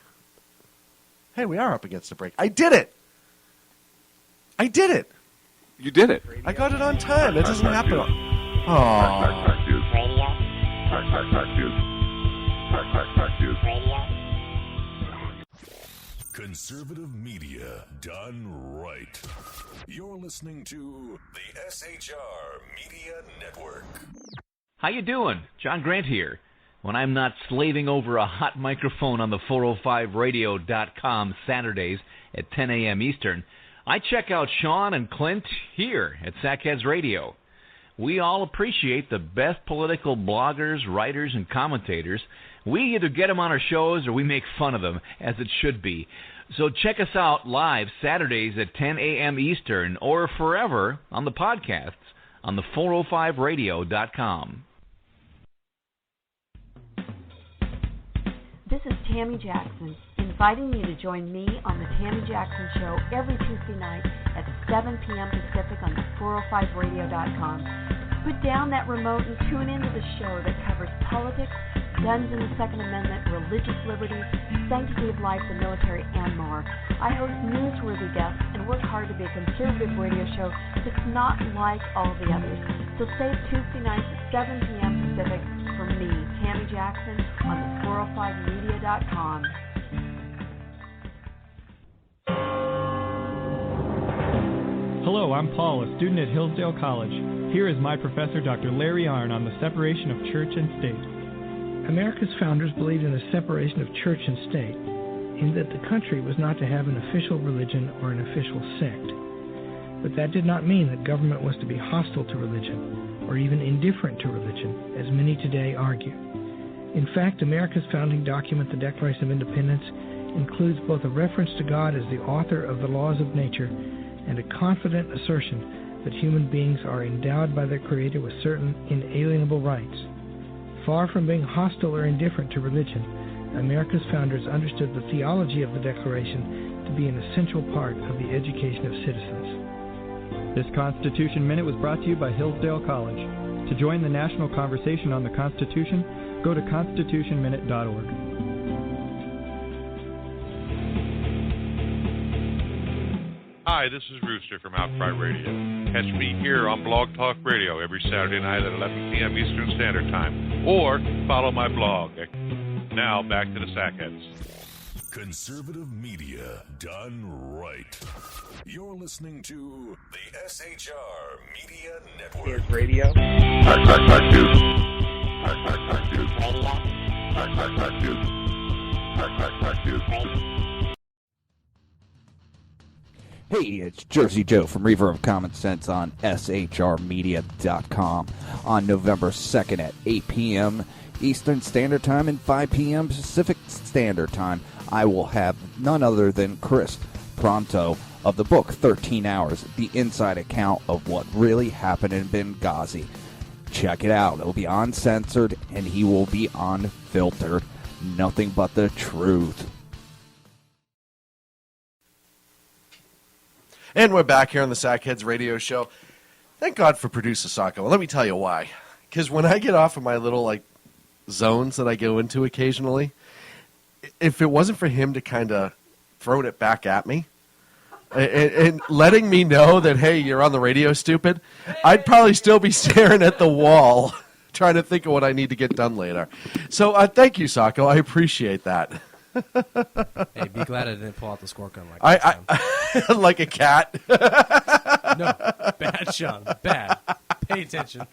Hey, we are up against a break. I did it. You did it. I got it on time. It doesn't happen. Oh. Conservative media done right. You're listening to the SHR Media Network. How you doing? John Grant here. When I'm not slaving over a hot microphone on the 405radio.com Saturdays at 10 a.m. Eastern, I check out Sean and Clint here at Sackheads Radio. We all appreciate the best political bloggers, writers, and commentators. We either get them on our shows or we make fun of them, as it should be. So check us out live Saturdays at 10 a.m. Eastern or forever on the podcasts on the 405radio.com. This is Tammy Jackson, inviting you to join me on the Tammy Jackson Show every Tuesday night at 7 p.m. Pacific on the 405radio.com. Put down that remote and tune into the show that covers politics, guns and the Second Amendment, religious liberties, sanctity of life, the military, and more. I host newsworthy guests and work hard to be a conservative radio show that's not like all the others. So save Tuesday nights at 7 p.m. Pacific for me, Tammy Jackson, on the 405media.com. Hello, I'm Paul, a student at Hillsdale College. Here is my professor, Dr. Larry Arnn, on the separation of church and state. America's founders believed in the separation of church and state, in that the country was not to have an official religion or an official sect. But that did not mean that government was to be hostile to religion, or even indifferent to religion, as many today argue. In fact, America's founding document, the Declaration of Independence, includes both a reference to God as the author of the laws of nature and a confident assertion that human beings are endowed by their Creator with certain inalienable rights. Far from being hostile or indifferent to religion, America's founders understood the theology of the Declaration to be an essential part of the education of citizens. This Constitution Minute was brought to you by Hillsdale College. To join the national conversation on the Constitution, go to constitutionminute.org. Hi, this is Rooster from Outcry Radio. Catch me here on Blog Talk Radio every Saturday night at 11 p.m. Eastern Standard Time, or follow my blog. Now, back to the Sackheads. Conservative media done right. You're listening to the SHR Media Network. Here's radio. Hey, it's Jersey Joe from Reaver of Common Sense on shrmedia.com on November 2nd at 8 p.m. Eastern Standard Time and 5 p.m. Pacific Standard Time. I will have none other than Chris Pronto of the book 13 Hours, the inside account of what really happened in Benghazi. Check it out. It'll be uncensored and he will be unfiltered. Nothing but the truth. And we're back here on the Sackheads Radio Show. Thank God for producer Sacco. Let me tell you why. Because when I get off of my little zones that I go into occasionally, if it wasn't for him to kind of throw it back at me and letting me know that, hey, you're on the radio, stupid, I'd probably still be staring at the wall trying to think of what I need to get done later. So thank you, Sacco. I appreciate that. Hey, be glad I didn't pull out the squirt gun like that. Like a cat. No, bad, Sean. Bad. Pay attention.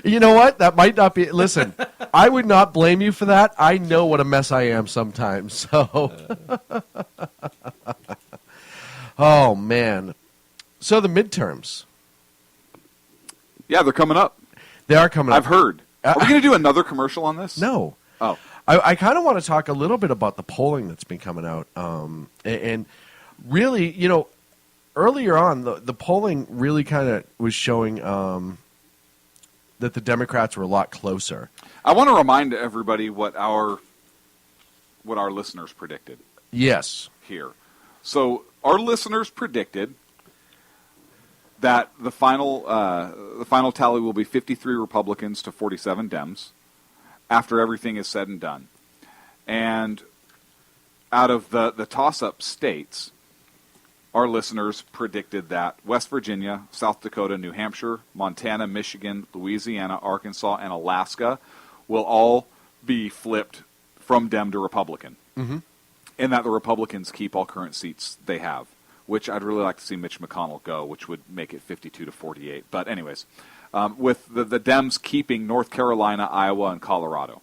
You know what? That might not be. Listen, I would not blame you for that. I know what a mess I am sometimes. So, oh man. So the midterms. Yeah, they're coming up. They are coming up. I've heard. Are we going to do another commercial on this? No. Oh. I kind of want to talk a little bit about the polling that's been coming out. And really, earlier on, the polling really kind of was showing that the Democrats were a lot closer. I want to remind everybody what our listeners predicted. Yes. Here. So our listeners predicted that the final tally will be 53 Republicans to 47 Dems. after everything is said and done. And out of the toss-up states, our listeners predicted that West Virginia, South Dakota, New Hampshire, Montana, Michigan, Louisiana, Arkansas, and Alaska will all be flipped from Dem to Republican. Mm-hmm. And that the Republicans keep all current seats they have, which I'd really like to see Mitch McConnell go, which would make it 52-48. But anyways, with the Dems keeping North Carolina, Iowa, and Colorado.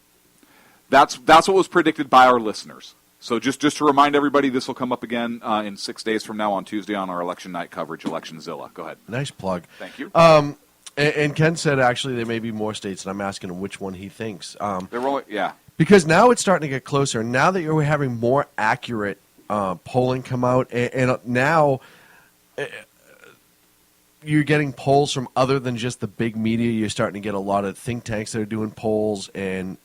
That's what was predicted by our listeners. So just to remind everybody, this will come up again in 6 days from now on Tuesday on our election night coverage, Electionzilla. Go ahead. Nice plug. Thank you. And Ken said actually there may be more states, and I'm asking him which one he thinks. Yeah. Because now it's starting to get closer. Now that you're having more accurate polling come out, and now you're getting polls from other than just the big media. You're starting to get a lot of think tanks that are doing polls, and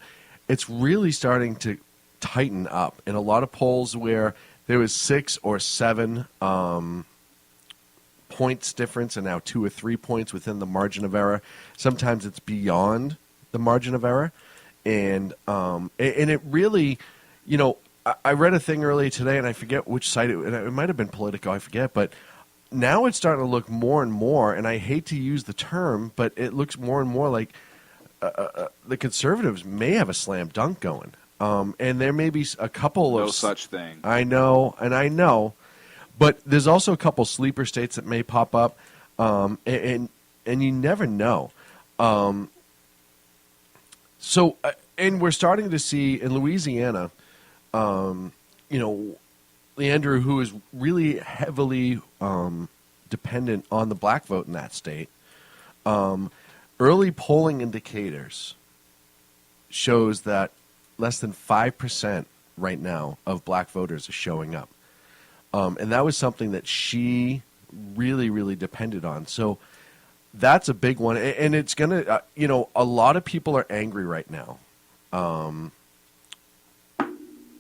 it's really starting to tighten up. In a lot of polls where there was 6 or 7 points difference, and now 2 or 3 points within the margin of error. Sometimes it's beyond the margin of error, and it really, I read a thing earlier today, and I forget which site it might have been Politico, I forget, but now it's starting to look more and more, and I hate to use the term, but it looks more and more like the conservatives may have a slam dunk going. And there may be a couple of... No such thing. I know. But there's also a couple sleeper states that may pop up, and you never know. So, and we're starting to see in Louisiana, Leandrew, who is really heavily dependent on the black vote in that state, early polling indicators shows that less than 5% right now of black voters are showing up. And that was something that she really, really depended on. So that's a big one. And it's going to, a lot of people are angry right now.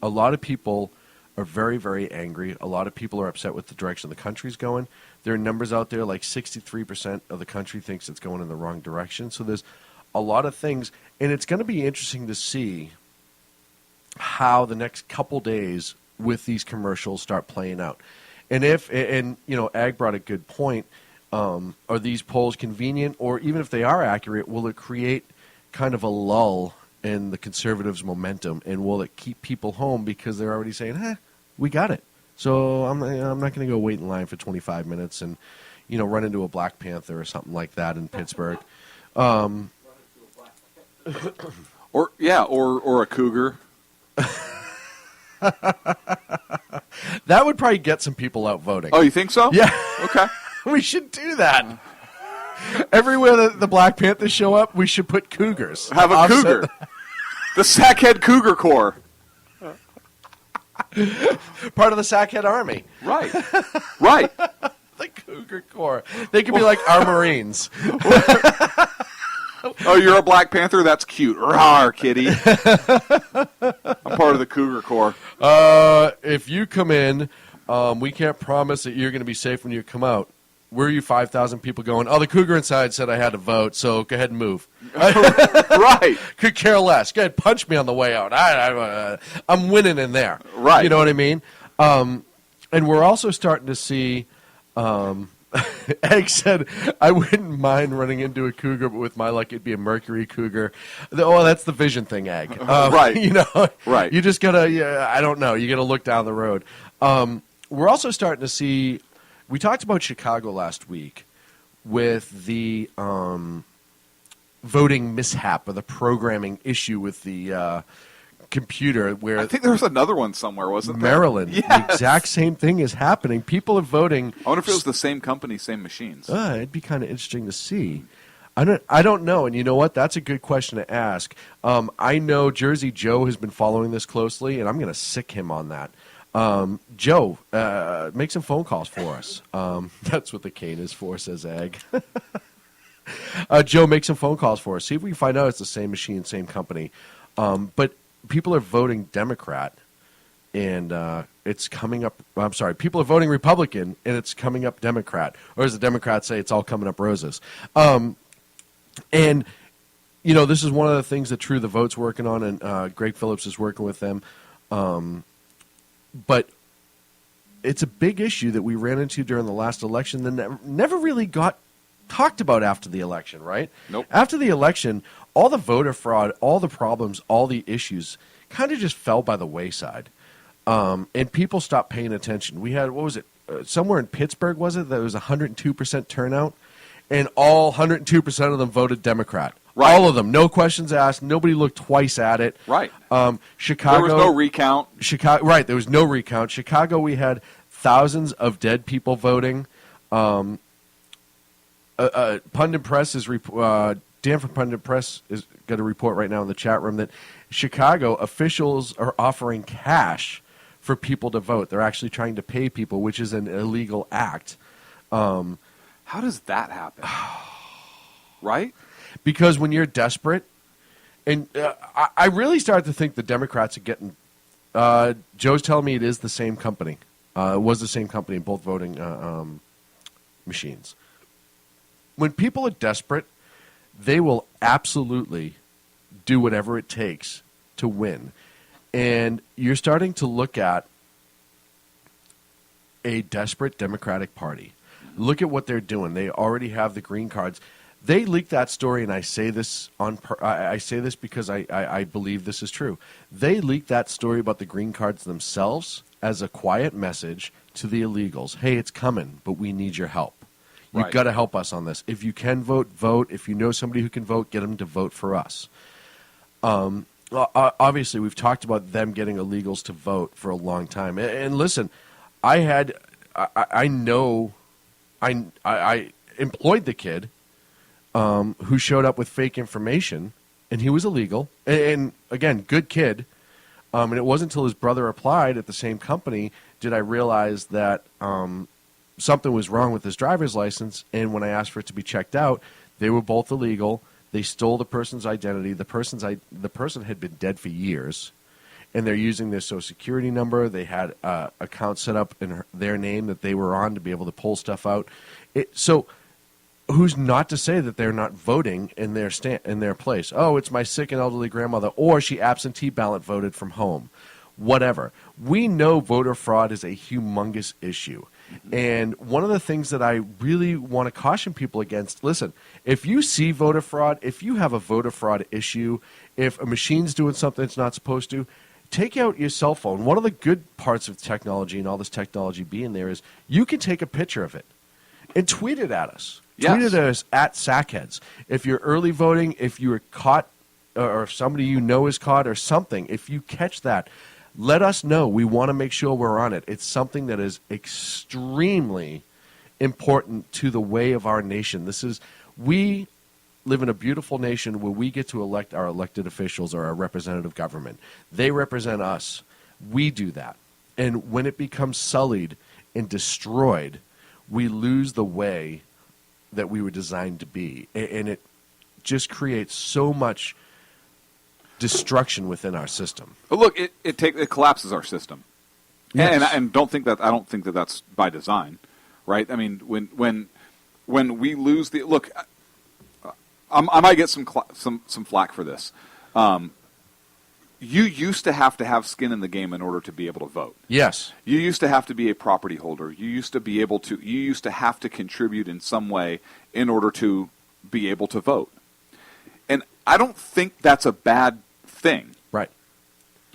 A lot of people are very, very angry. A lot of people are upset with the direction the country's going. There are numbers out there like 63% of the country thinks it's going in the wrong direction. So there's a lot of things. And it's going to be interesting to see how the next couple days with these commercials start playing out. And Ag brought a good point. Are these polls convenient, or even if they are accurate, will it create kind of a lull in the conservatives' momentum, and will it keep people home because they're already saying, we got it. So I'm not going to go wait in line for 25 minutes and, run into a Black Panther or something like that in Pittsburgh. Or a cougar. That would probably get some people out voting. Oh, you think so? Yeah. Okay. We should do that. Everywhere that the Black Panthers show up, we should put cougars. Have a cougar. The Sackhead Cougar Corps. Part of the Sackhead Army. Right. The Cougar Corps. They could be like our Marines. Oh, you're a Black Panther? That's cute. Rawr, kitty. I'm part of the Cougar Corps. If you come in, we can't promise that you're going to be safe when you come out. Where are you 5,000 people going? Oh, the Cougar inside said I had to vote, so go ahead and move. Right. Could care less. Go ahead, punch me on the way out. I'm winning in there. Right. You know what I mean? And we're also starting to see... Egg said, I wouldn't mind running into a cougar, but with my luck, it'd be a Mercury cougar. Oh, that's the vision thing, Egg. Right. Right. You just got to, I don't know, you got to look down the road. We're also starting to see, we talked about Chicago last week with the voting mishap or the programming issue with the computer where I think there was another one somewhere, wasn't there? Maryland. Yes. The exact same thing is happening. People are voting. I wonder if it was the same company, same machines. It'd be kind of interesting to see. I don't know, and you know what? That's a good question to ask. I know Jersey Joe has been following this closely, and I'm going to sick him on that. Joe, make some phone calls for us. That's what the cane is for, says Ag. Joe, make some phone calls for us. See if we can find out it's the same machine, same company. But people are voting Democrat, and it's coming up. I'm sorry, people are voting Republican, and it's coming up Democrat. Or as the Democrats say, it's all coming up roses. And this is one of the things that True the Vote's working on, and Greg Phillips is working with them. But it's a big issue that we ran into during the last election that never really got talked about after the election, right? Nope. After the election, all the voter fraud, all the problems, all the issues kind of just fell by the wayside. And people stopped paying attention. We had, somewhere in Pittsburgh, was it? That was 102% turnout, and all 102% of them voted Democrat. Right. All of them, no questions asked. Nobody looked twice at it. Right. Chicago. There was no recount. Right. There was no recount. Chicago, we had thousands of dead people voting. Pundit Press is Dan from Pundit Press is got a report right now in the chat room that Chicago officials are offering cash for people to vote. They're actually trying to pay people, which is an illegal act. How does that happen? Right? Because when you're desperate, and I really started to think the Democrats are getting. Joe's telling me it is the same company. It was the same company in both voting machines. When people are desperate, they will absolutely do whatever it takes to win. And you're starting to look at a desperate Democratic Party. Look at what they're doing. They already have the green cards. They leaked that story, and I say this I say this because I believe this is true. They leaked that story about the green cards themselves as a quiet message to the illegals. Hey, it's coming, but we need your help. You've Right. got to help us on this. If you can vote, vote. If you know somebody who can vote, get them to vote for us. Obviously, we've talked about them getting illegals to vote for a long time. And listen, I employed the kid who showed up with fake information, and he was illegal. And again, good kid. And it wasn't until his brother applied at the same company did I realize that something was wrong with his driver's license. And when I asked for it to be checked out, they were both illegal. They stole the person's identity. The person had been dead for years, and they're using their Social Security number. They had accounts set up in their name that they were on to be able to pull stuff out. So who's not to say that they're not voting in their place? Oh, it's my sick and elderly grandmother, or she absentee ballot voted from home. Whatever. We know voter fraud is a humongous issue. And one of the things that I really want to caution people against, listen, if you see voter fraud, if you have a voter fraud issue, if a machine's doing something it's not supposed to, take out your cell phone. One of the good parts of technology and all this technology being there is you can take a picture of it and tweet it at us. Yes. Tweet it at us at Sackheads. If you're early voting, if you were caught or if somebody you know is caught or something, if you catch that, let us know. We want to make sure we're on it. It's something that is extremely important to the way of our nation. We live in a beautiful nation where we get to elect our elected officials or our representative government. They represent us. We do that. And when it becomes sullied and destroyed, we lose the way that we were designed to be. And it just creates so much destruction within our system. But look, it collapses our system, Yes. and I don't think that that's by design, right? I mean, when we lose the look, I might get some flack for this. You used to have skin in the game in order to be able to vote. Yes. You used to have to be a property holder. You used to have to contribute in some way in order to be able to vote. And I don't think that's a bad thing. Right.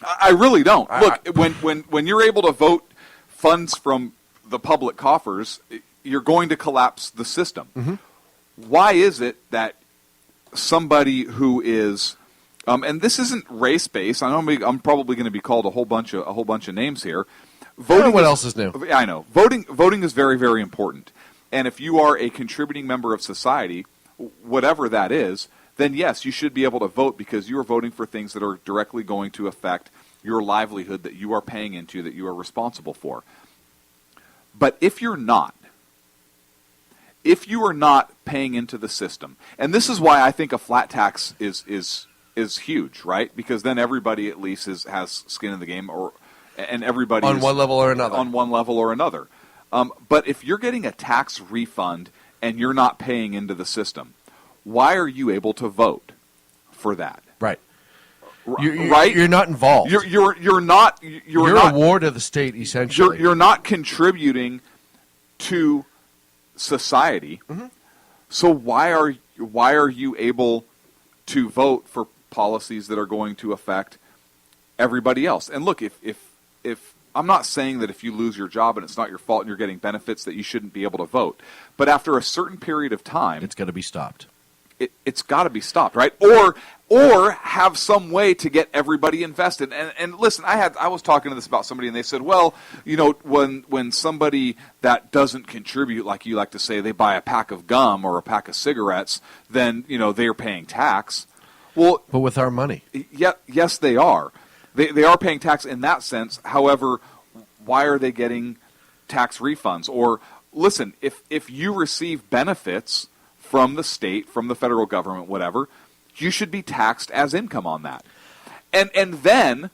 I really don't. Look, when you're able to vote funds from the public coffers, you're going to collapse the system. Mm-hmm. Why is it that somebody who is and this isn't race based. I know I'm probably going to be called a whole bunch of names here. Voting what else is new? I know. Voting is very, very important. And if you are a contributing member of society, whatever that is, then yes, you should be able to vote because you are voting for things that are directly going to affect your livelihood that you are paying into, that you are responsible for. But if you are not paying into the system, and this is why I think a flat tax is huge, right? Because then everybody at least has skin in the game, and everybody on one level or another. On one level or another. But if you're getting a tax refund and you're not paying into the system, why are you able to vote? for that. Right. Right? You're not involved. You're not. You're not a ward of the state, essentially. You're not contributing to society. Mm-hmm. So why are you able to vote for policies that are going to affect everybody else? And look, if I'm not saying that if you lose your job and it's not your fault and you're getting benefits that you shouldn't be able to vote, but after a certain period of time, it's got to be stopped. It's got to be stopped, right? Or have some way to get everybody invested. And listen, I was talking to this about somebody, and they said, well, when somebody that doesn't contribute, like you like to say, they buy a pack of gum or a pack of cigarettes, then they're paying tax. Well, but with our money, yes, they are. They are paying tax in that sense. However, why are they getting tax refunds? Or listen, if you receive benefits from the state, from the federal government, whatever, you should be taxed as income on that. And then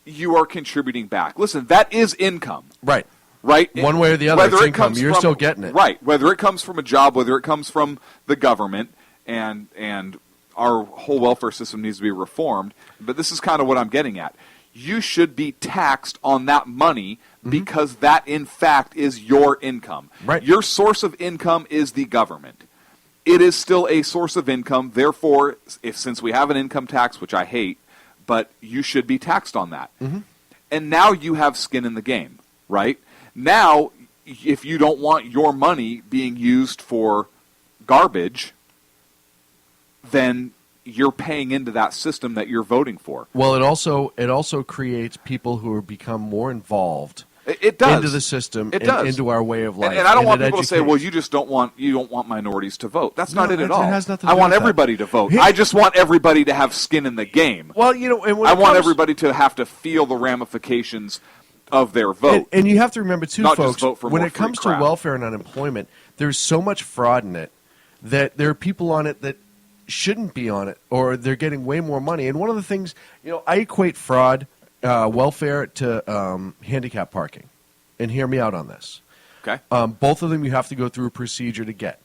you are contributing back. Listen, that is income. Right. Right? One way or the other, it's income. You're still getting it. Right. Whether it comes from a job, whether it comes from the government, and our whole welfare system needs to be reformed. But this is kind of what I'm getting at. You should be taxed on that money because that, in fact, is your income. Right. Your source of income is the government. It is still a source of income. Therefore, since we have an income tax, which I hate, but you should be taxed on that. Mm-hmm. And now you have skin in the game, right? Now, if you don't want your money being used for garbage, then you're paying into that system that you're voting for. Well, it also creates people who become more involved. It does. Into the system, it does. into our way of life. And I don't want people education. to say, well, you don't want minorities to vote. That's not it at all. It has nothing to I do want with that. everybody to vote. I just want everybody to have skin in the game. Well, and when I want everybody to have to feel the ramifications of their vote. And you have to remember, too, not folks, just vote for when more it comes free crap. to welfare and unemployment, there's so much fraud in it that there are people on it that shouldn't be on it, or they're getting way more money. And one of the things, I equate fraud, welfare to handicap parking. And hear me out on this. Okay. Both of them you have to go through a procedure to get.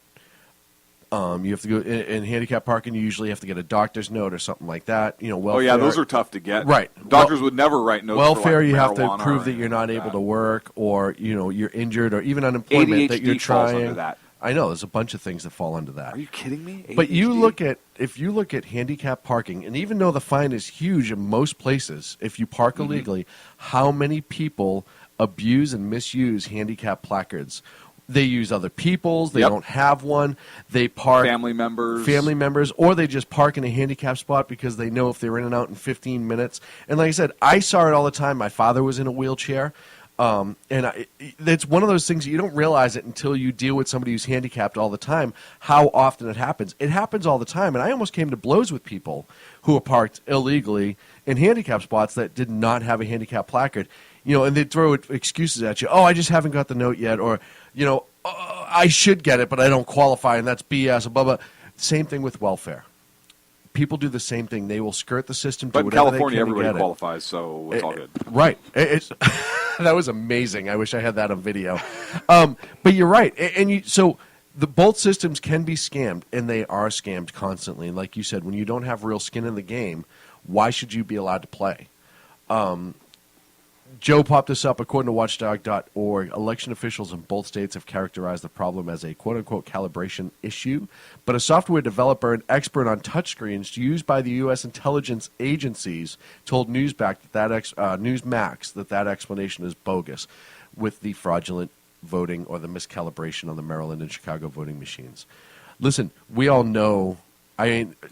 You have to go in handicap parking. You usually have to get a doctor's note or something like that. Welfare. Oh yeah, those are tough to get. Right. Doctors would never write notes. Welfare, for like you have to marijuana prove or that you're not anything able like to work, or you're injured, or even unemployment ADHD that you're falls trying. under that. I know there's a bunch of things that fall under that. Are you kidding me? But ADHD? if you look at handicap parking, and even though the fine is huge in most places, if you park Mm-hmm. illegally, how many people abuse and misuse handicap placards? They use other people's. They don't have one. They park family members, or they just park in a handicap spot because they know if they're in and out in 15 minutes. And like I said, I saw it all the time. My father was in a wheelchair. It's one of those things that you don't realize it until you deal with somebody who's handicapped all the time, how often it happens. It happens all the time, and I almost came to blows with people who are parked illegally in handicap spots that did not have a handicap placard. And they'd throw excuses at you. Oh, I just haven't got the note yet, or, I should get it, but I don't qualify, and that's BS, blah, blah. Same thing with welfare. People do the same thing. They will skirt the system to But in whatever California, they can everybody to get qualifies, so it's all good. Right. That was amazing. I wish I had that on video. But you're right. So both systems can be scammed, and they are scammed constantly. And like you said, when you don't have real skin in the game, why should you be allowed to play? Joe popped this up. According to Watchdog.org, election officials in both states have characterized the problem as a quote-unquote calibration issue. But a software developer and expert on touchscreens used by the U.S. intelligence agencies told Newsmax that explanation is bogus with the fraudulent voting or the miscalibration on the Maryland and Chicago voting machines. Listen, we all know,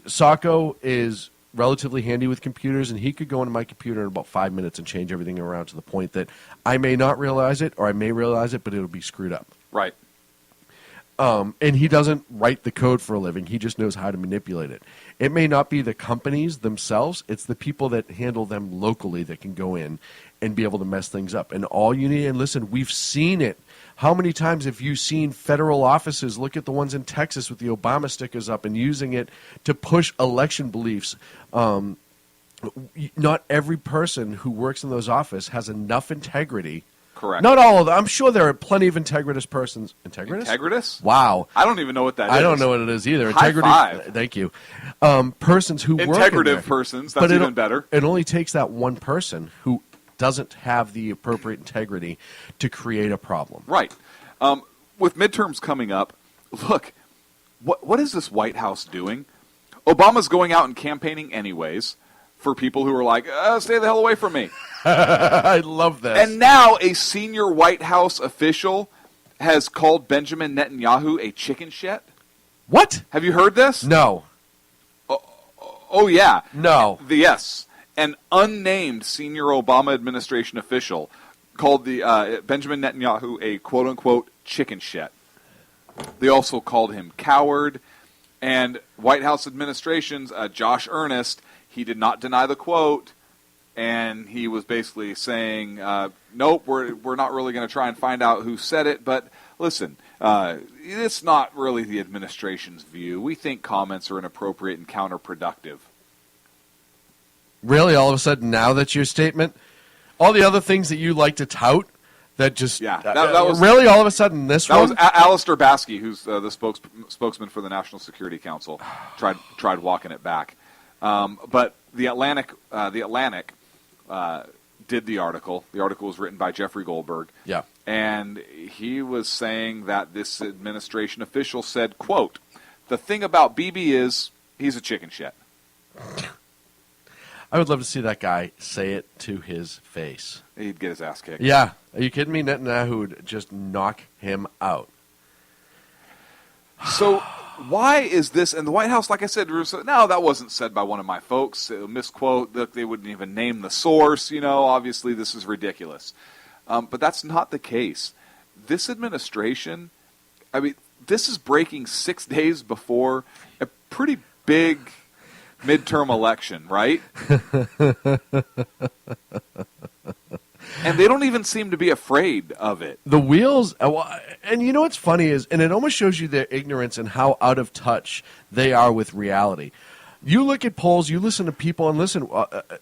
Sacco is relatively handy with computers, and he could go into my computer in about 5 minutes and change everything around to the point that I may not realize it, or I may realize it, but it'll be screwed up. Right. And he doesn't write the code for a living. He just knows how to manipulate it. It may not be the companies themselves. It's the people that handle them locally that can go in and be able to mess things up. And all you need, and listen, we've seen it. How many times have you seen federal offices, look at the ones in Texas with the Obama stickers up and using it to push election beliefs? Not every person who works in those offices has enough integrity Correct. Not all of them. I'm sure there are plenty of integritous persons. Integritous? Integritous? Wow. I don't even know what that is. I don't know what it is either. High Integrity. five. Thank you. Persons who work in there. Integrative persons. That's even better. It only takes that one person who doesn't have the appropriate integrity to create a problem. Right. With midterms coming up, look, what is this White House doing? Obama's going out and campaigning anyways for people who are like, stay the hell away from me. I love this. And now a senior White House official has called Benjamin Netanyahu a chicken shit. What? Have you heard this? No. Oh yeah. No. Yes. An unnamed senior Obama administration official called the Benjamin Netanyahu a quote-unquote chicken shit. They also called him coward. And White House administration's Josh Earnest, he did not deny the quote, and he was basically saying, nope, we're not really going to try and find out who said it, but listen, it's not really the administration's view. We think comments are inappropriate and counterproductive. Really, all of a sudden, now that's your statement? All the other things that you like to tout, that just... Yeah, that was... Really, all of a sudden, this that one? That was Alistair Baskey, who's the spokesman for the National Security Council, tried walking it back. But the Atlantic did the article. The article was written by Jeffrey Goldberg. Yeah. And he was saying that this administration official said, quote, the thing about Bibi is he's a chicken shit. I would love to see that guy say it to his face. He'd get his ass kicked. Yeah. Are you kidding me? Netanyahu would just knock him out. So why is this? And the White House, like I said, no, that wasn't said by one of my folks. Misquote. They wouldn't even name the source. Obviously this is ridiculous. But that's not the case. This administration, I mean, this is breaking 6 days before a pretty big midterm election, right? And they don't even seem to be afraid of it. The wheels, and you know what's funny is, and it almost shows you their ignorance and how out of touch they are with reality. You look at polls, you listen to people, and listen,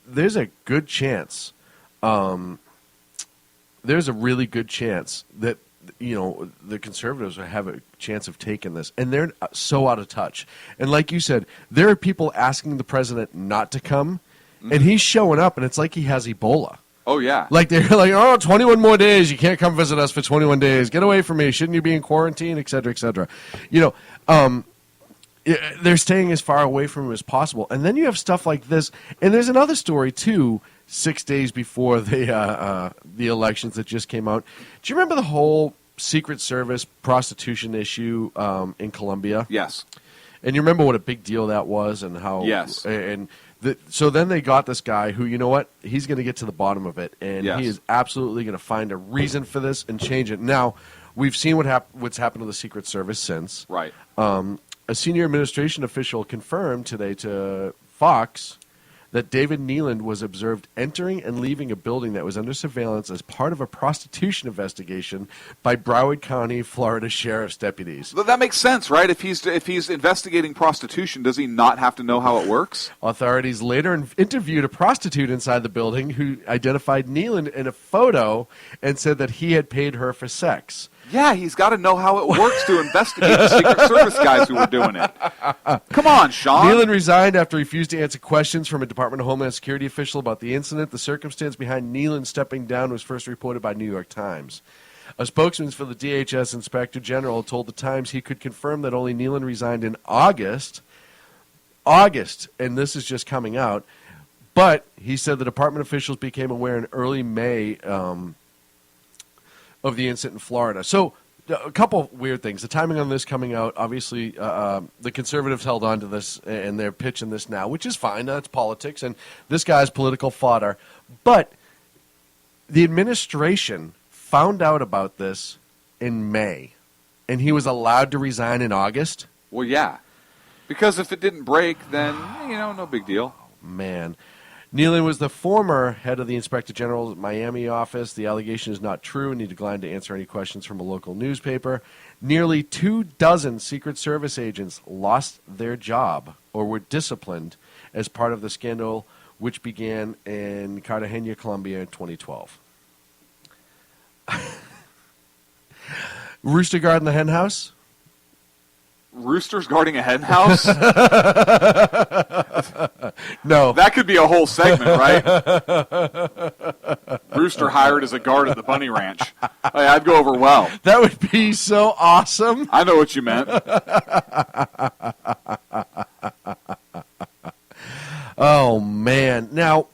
there's a good chance, there's a really good chance that, the conservatives will have a chance of taking this. And they're so out of touch. And like you said, there are people asking the president not to come, and he's showing up, and it's like he has Ebola. Oh, yeah. Like, they're like, 21 more days. You can't come visit us for 21 days. Get away from me. Shouldn't you be in quarantine, et cetera, et cetera. They're staying as far away from him as possible. And then you have stuff like this. And there's another story, too, 6 days before the elections that just came out. Do you remember the whole Secret Service prostitution issue in Colombia? Yes. And you remember what a big deal that was and how... Yes. So then they got this guy who, you know what, he's going to get to the bottom of it, and Yes. he is absolutely going to find a reason for this and change it. Now, we've seen what's happened to the Secret Service since. Right. A senior administration official confirmed today to Fox that David Neeland was observed entering and leaving a building that was under surveillance as part of a prostitution investigation by Broward County, Florida sheriff's deputies. But that makes sense, right? If he's investigating prostitution, does he not have to know how it works? Authorities later interviewed a prostitute inside the building who identified Neeland in a photo and said that he had paid her for sex. Yeah, he's got to know how it works to investigate the Secret Service guys who were doing it. Come on, Sean. Neeland resigned after he refused to answer questions from a Department of Homeland Security official about the incident. The circumstance behind Neeland stepping down was first reported by New York Times. A spokesman for the DHS Inspector General told the Times he could confirm that only Neeland resigned in August, and this is just coming out, but he said the department officials became aware in early May of the incident in Florida. So a couple of weird things. The timing on this coming out, obviously the conservatives held on to this, and they're pitching this now, which is fine. That's politics, and this guy's political fodder. But the administration found out about this in May, and he was allowed to resign in August? Well, yeah. Because if it didn't break, then, no big deal. Man. Neeland was the former head of the Inspector General's Miami office. The allegation is not true, and he declined to answer any questions from a local newspaper. Nearly 24 Secret Service agents lost their job or were disciplined as part of the scandal, which began in Cartagena, Colombia in 2012. Rooster guarding the hen house? Roosters guarding a hen house? No. That could be a whole segment, right? Rooster hired as a guard at the bunny ranch. Hey, I'd go over well. That would be so awesome. I know what you meant. Oh, man. Now,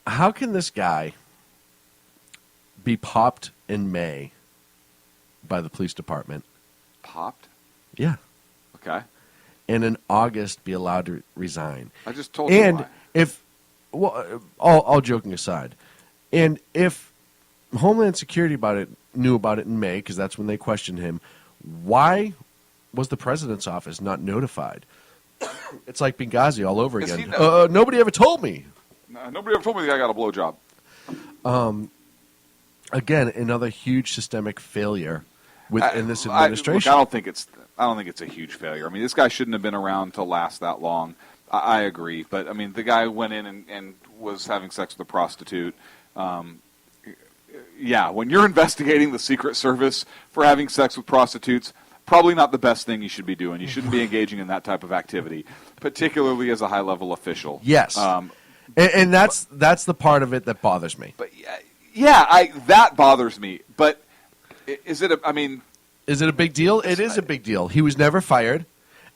how can this guy be popped in May by the police department? Popped? Yeah. Okay. And in August be allowed to resign? I just told you And why. if, well, all joking aside, and if Homeland Security knew about it in May, because that's when they questioned him, why was the president's office not notified? It's like Benghazi all over again. Nobody ever told me. Nobody ever told me the guy got a blowjob. Again, another huge systemic failure within this administration. I don't think it's a huge failure. I mean, this guy shouldn't have been around to last that long. I agree, but I mean, the guy went in and was having sex with a prostitute. Yeah, when you're investigating the Secret Service for having sex with prostitutes, probably not the best thing you should be doing. You shouldn't be engaging in that type of activity, particularly as a high-level official. Yes, and that's the part of it that bothers me. But yeah, that bothers me. But is it? Is it a big deal? It is a big deal. He was never fired.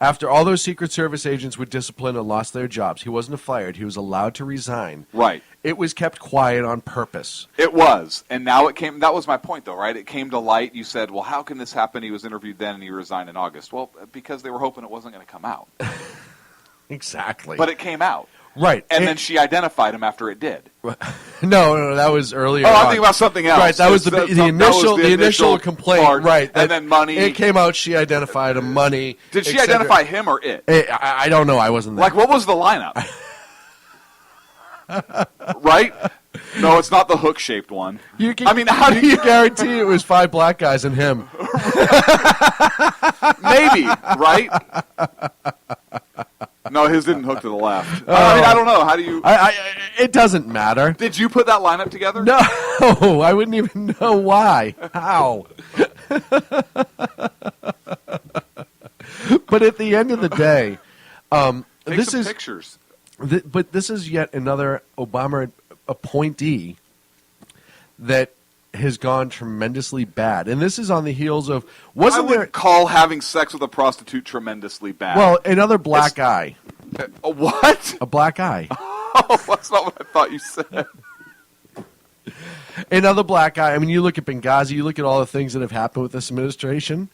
After all those Secret Service agents were disciplined and lost their jobs, he wasn't fired. He was allowed to resign. Right. It was kept quiet on purpose. It was. And now it came. That was my point, though, right? It came to light. You said, well, how can this happen? He was interviewed then and he resigned in August. Well, because they were hoping it wasn't going to come out. Exactly. But it came out. Right. And then she identified him after it did. No, that was earlier. Oh, I'm thinking about something else. Right, that was the initial complaint. Part, right. And then money. It came out, she identified him, money. Did she identify him or it? I don't know. I wasn't there. Like, what was the lineup? Right? No, it's not the hook-shaped one. How do you guarantee it was 5 black guys and him? Maybe, right? No, his didn't hook to the left. I don't know. How do you... It doesn't matter. Did you put that lineup together? No, I wouldn't even know why. How? But at the end of the day, Take some pictures. But this is yet another Obama appointee that has gone tremendously bad, and this is on the heels of I would call having sex with a prostitute tremendously bad. Well, another black eye. A what? A black eye. Oh, that's not what I thought you said. Another black eye. I mean, you look at Benghazi, you look at all the things that have happened with this administration,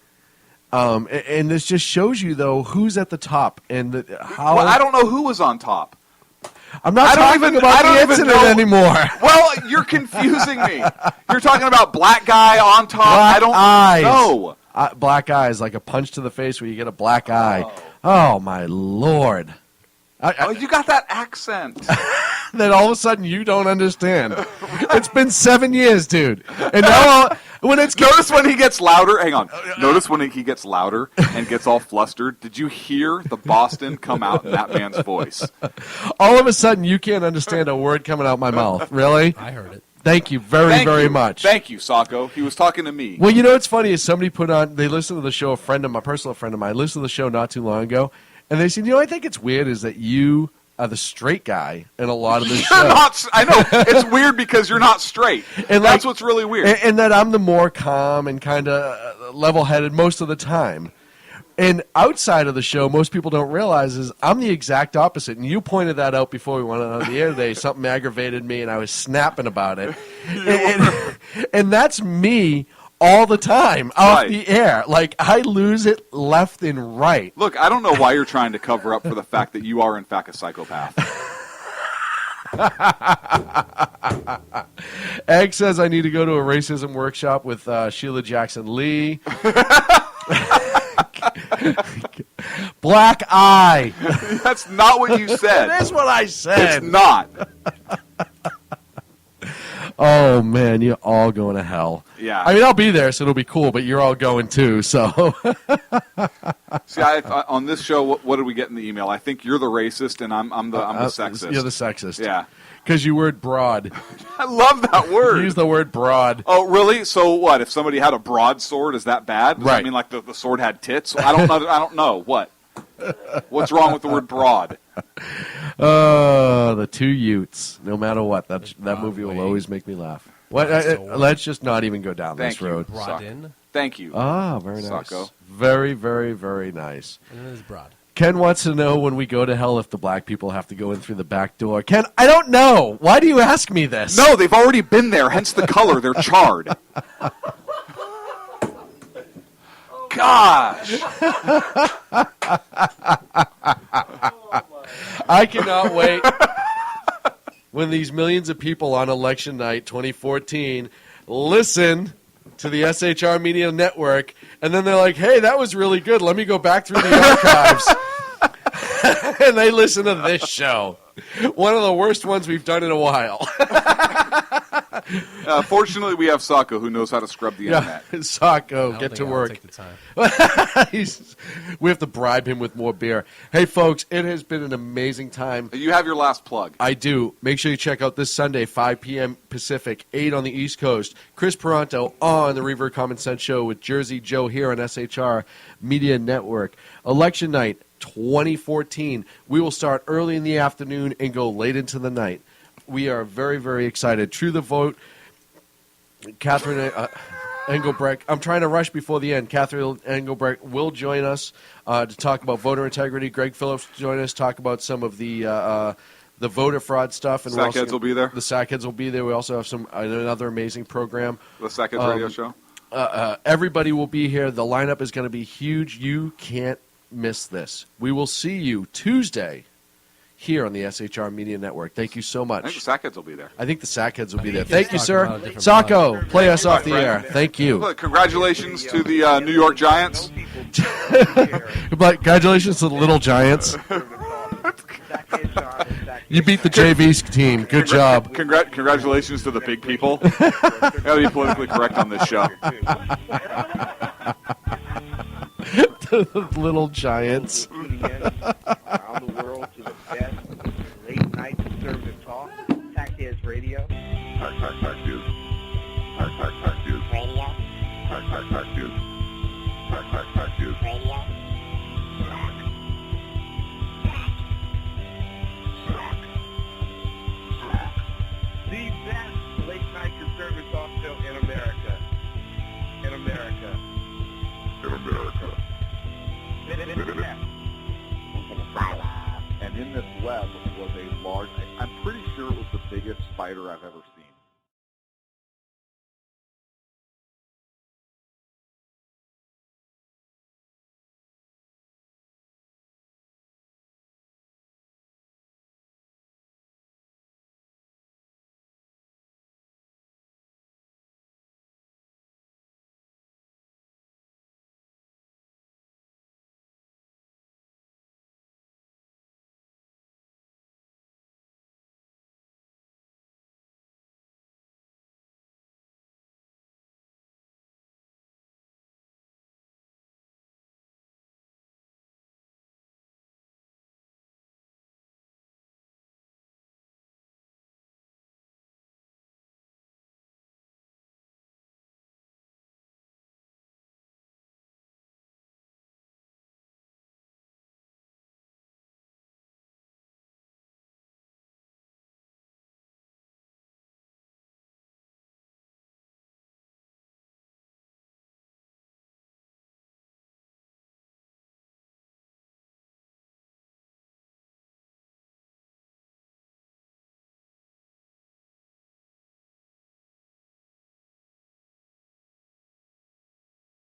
and this just shows you, though, who's at the top and how. Well, I don't know who was on top. I'm not talking about the incident anymore. Well, you're confusing me. You're talking about black guy on top. Black I don't know. Black eyes, like a punch to the face where you get a black eye. Oh, my Lord. You got that accent. That all of a sudden you don't understand. It's been 7 years, dude. And now Notice when he gets louder. Hang on. Notice when he gets louder and gets all flustered. Did you hear the Boston come out in that man's voice? All of a sudden you can't understand a word coming out my mouth. Really? I heard it. Thank you very much. Thank you, Sacco. He was talking to me. Well, you know what's funny is somebody they listened to the show, a personal friend of mine, listened to the show not too long ago, and they said, I think it's weird is that you are the straight guy in a lot of the show. I know. It's weird because you're not straight. And that's what's really weird. And that I'm the more calm and kind of level-headed most of the time. And outside of the show, most people don't realize is I'm the exact opposite. And you pointed that out before we went on the air today. Something aggravated me, and I was snapping about it. And that's me all the time off the air. Like, I lose it left and right. Look, I don't know why you're trying to cover up for the fact that you are, in fact, a psychopath. Egg says I need to go to a racism workshop with Sheila Jackson Lee. Black eye. That's not what you said. That's what I said. It's not. Oh, man, you're all going to hell. Yeah. I mean, I'll be there, so it'll be cool. But you're all going too, so. See, on this show, what did we get in the email? I think you're the racist, and I'm the sexist. You're the sexist. Yeah. Because you word broad. I love that word. Use the word broad. Oh, really? So what? If somebody had a broadsword, is that bad? Does that mean like the sword had tits? I don't know. What? What's wrong with the word broad? The two Utes. No matter what, that movie will always make me laugh. Let's just not even go down this road. Broad-in. Thank you. Very nice. Sacco. Very, very, very nice. And it is broad. Ken wants to know when we go to hell if the black people have to go in through the back door. Ken, I don't know. Why do you ask me this? No, they've already been there, hence the color. They're charred. Gosh. I cannot wait when these millions of people on election night 2014 listen to the SHR Media Network, and then they're like, hey, that was really good. Let me go back through the archives. And they listen to this show. One of the worst ones we've done in a while. Fortunately, we have Sacco who knows how to scrub the internet. Sacco, get to work. Take the time. We have to bribe him with more beer. Hey, folks, it has been an amazing time. You have your last plug. I do. Make sure you check out this Sunday, 5 p.m. Pacific, 8 on the East Coast. Chris Peranto on the Reverb Common Sense Show with Jersey Joe here on SHR Media Network. Election night 2014. We will start early in the afternoon and go late into the night. We are very, very excited. True the Vote, Catherine Engelbrecht. I'm trying to rush before the end. Catherine Engelbrecht will join us to talk about voter integrity. Greg Phillips will join us, talk about some of the voter fraud stuff. And Sackheads will be there. The Sackheads will be there. We also have another amazing program. The Sackheads radio show. Everybody will be here. The lineup is going to be huge. You can't miss this. We will see you Tuesday here on the SHR Media Network. Thank you so much. I think the Sackheads will be there. I think the Sackheads will be there. Thank you, sir. Sacco, play us off the air. Thank you. Well, congratulations to the New York Giants. Congratulations to the Little Giants. You beat the JV team. Good job. Congratulations to the big people. Got to be politically correct on this show. The Little Giants. Tuning in around the world to the best late night conservative talk, Sackheads Radio. Sack News. Sack News. Radio. Sack News. Sack News. Radio. The best late night conservative talk show in America. In America. In America. And in this web was a large, I'm pretty sure it was the biggest spider I've ever seen.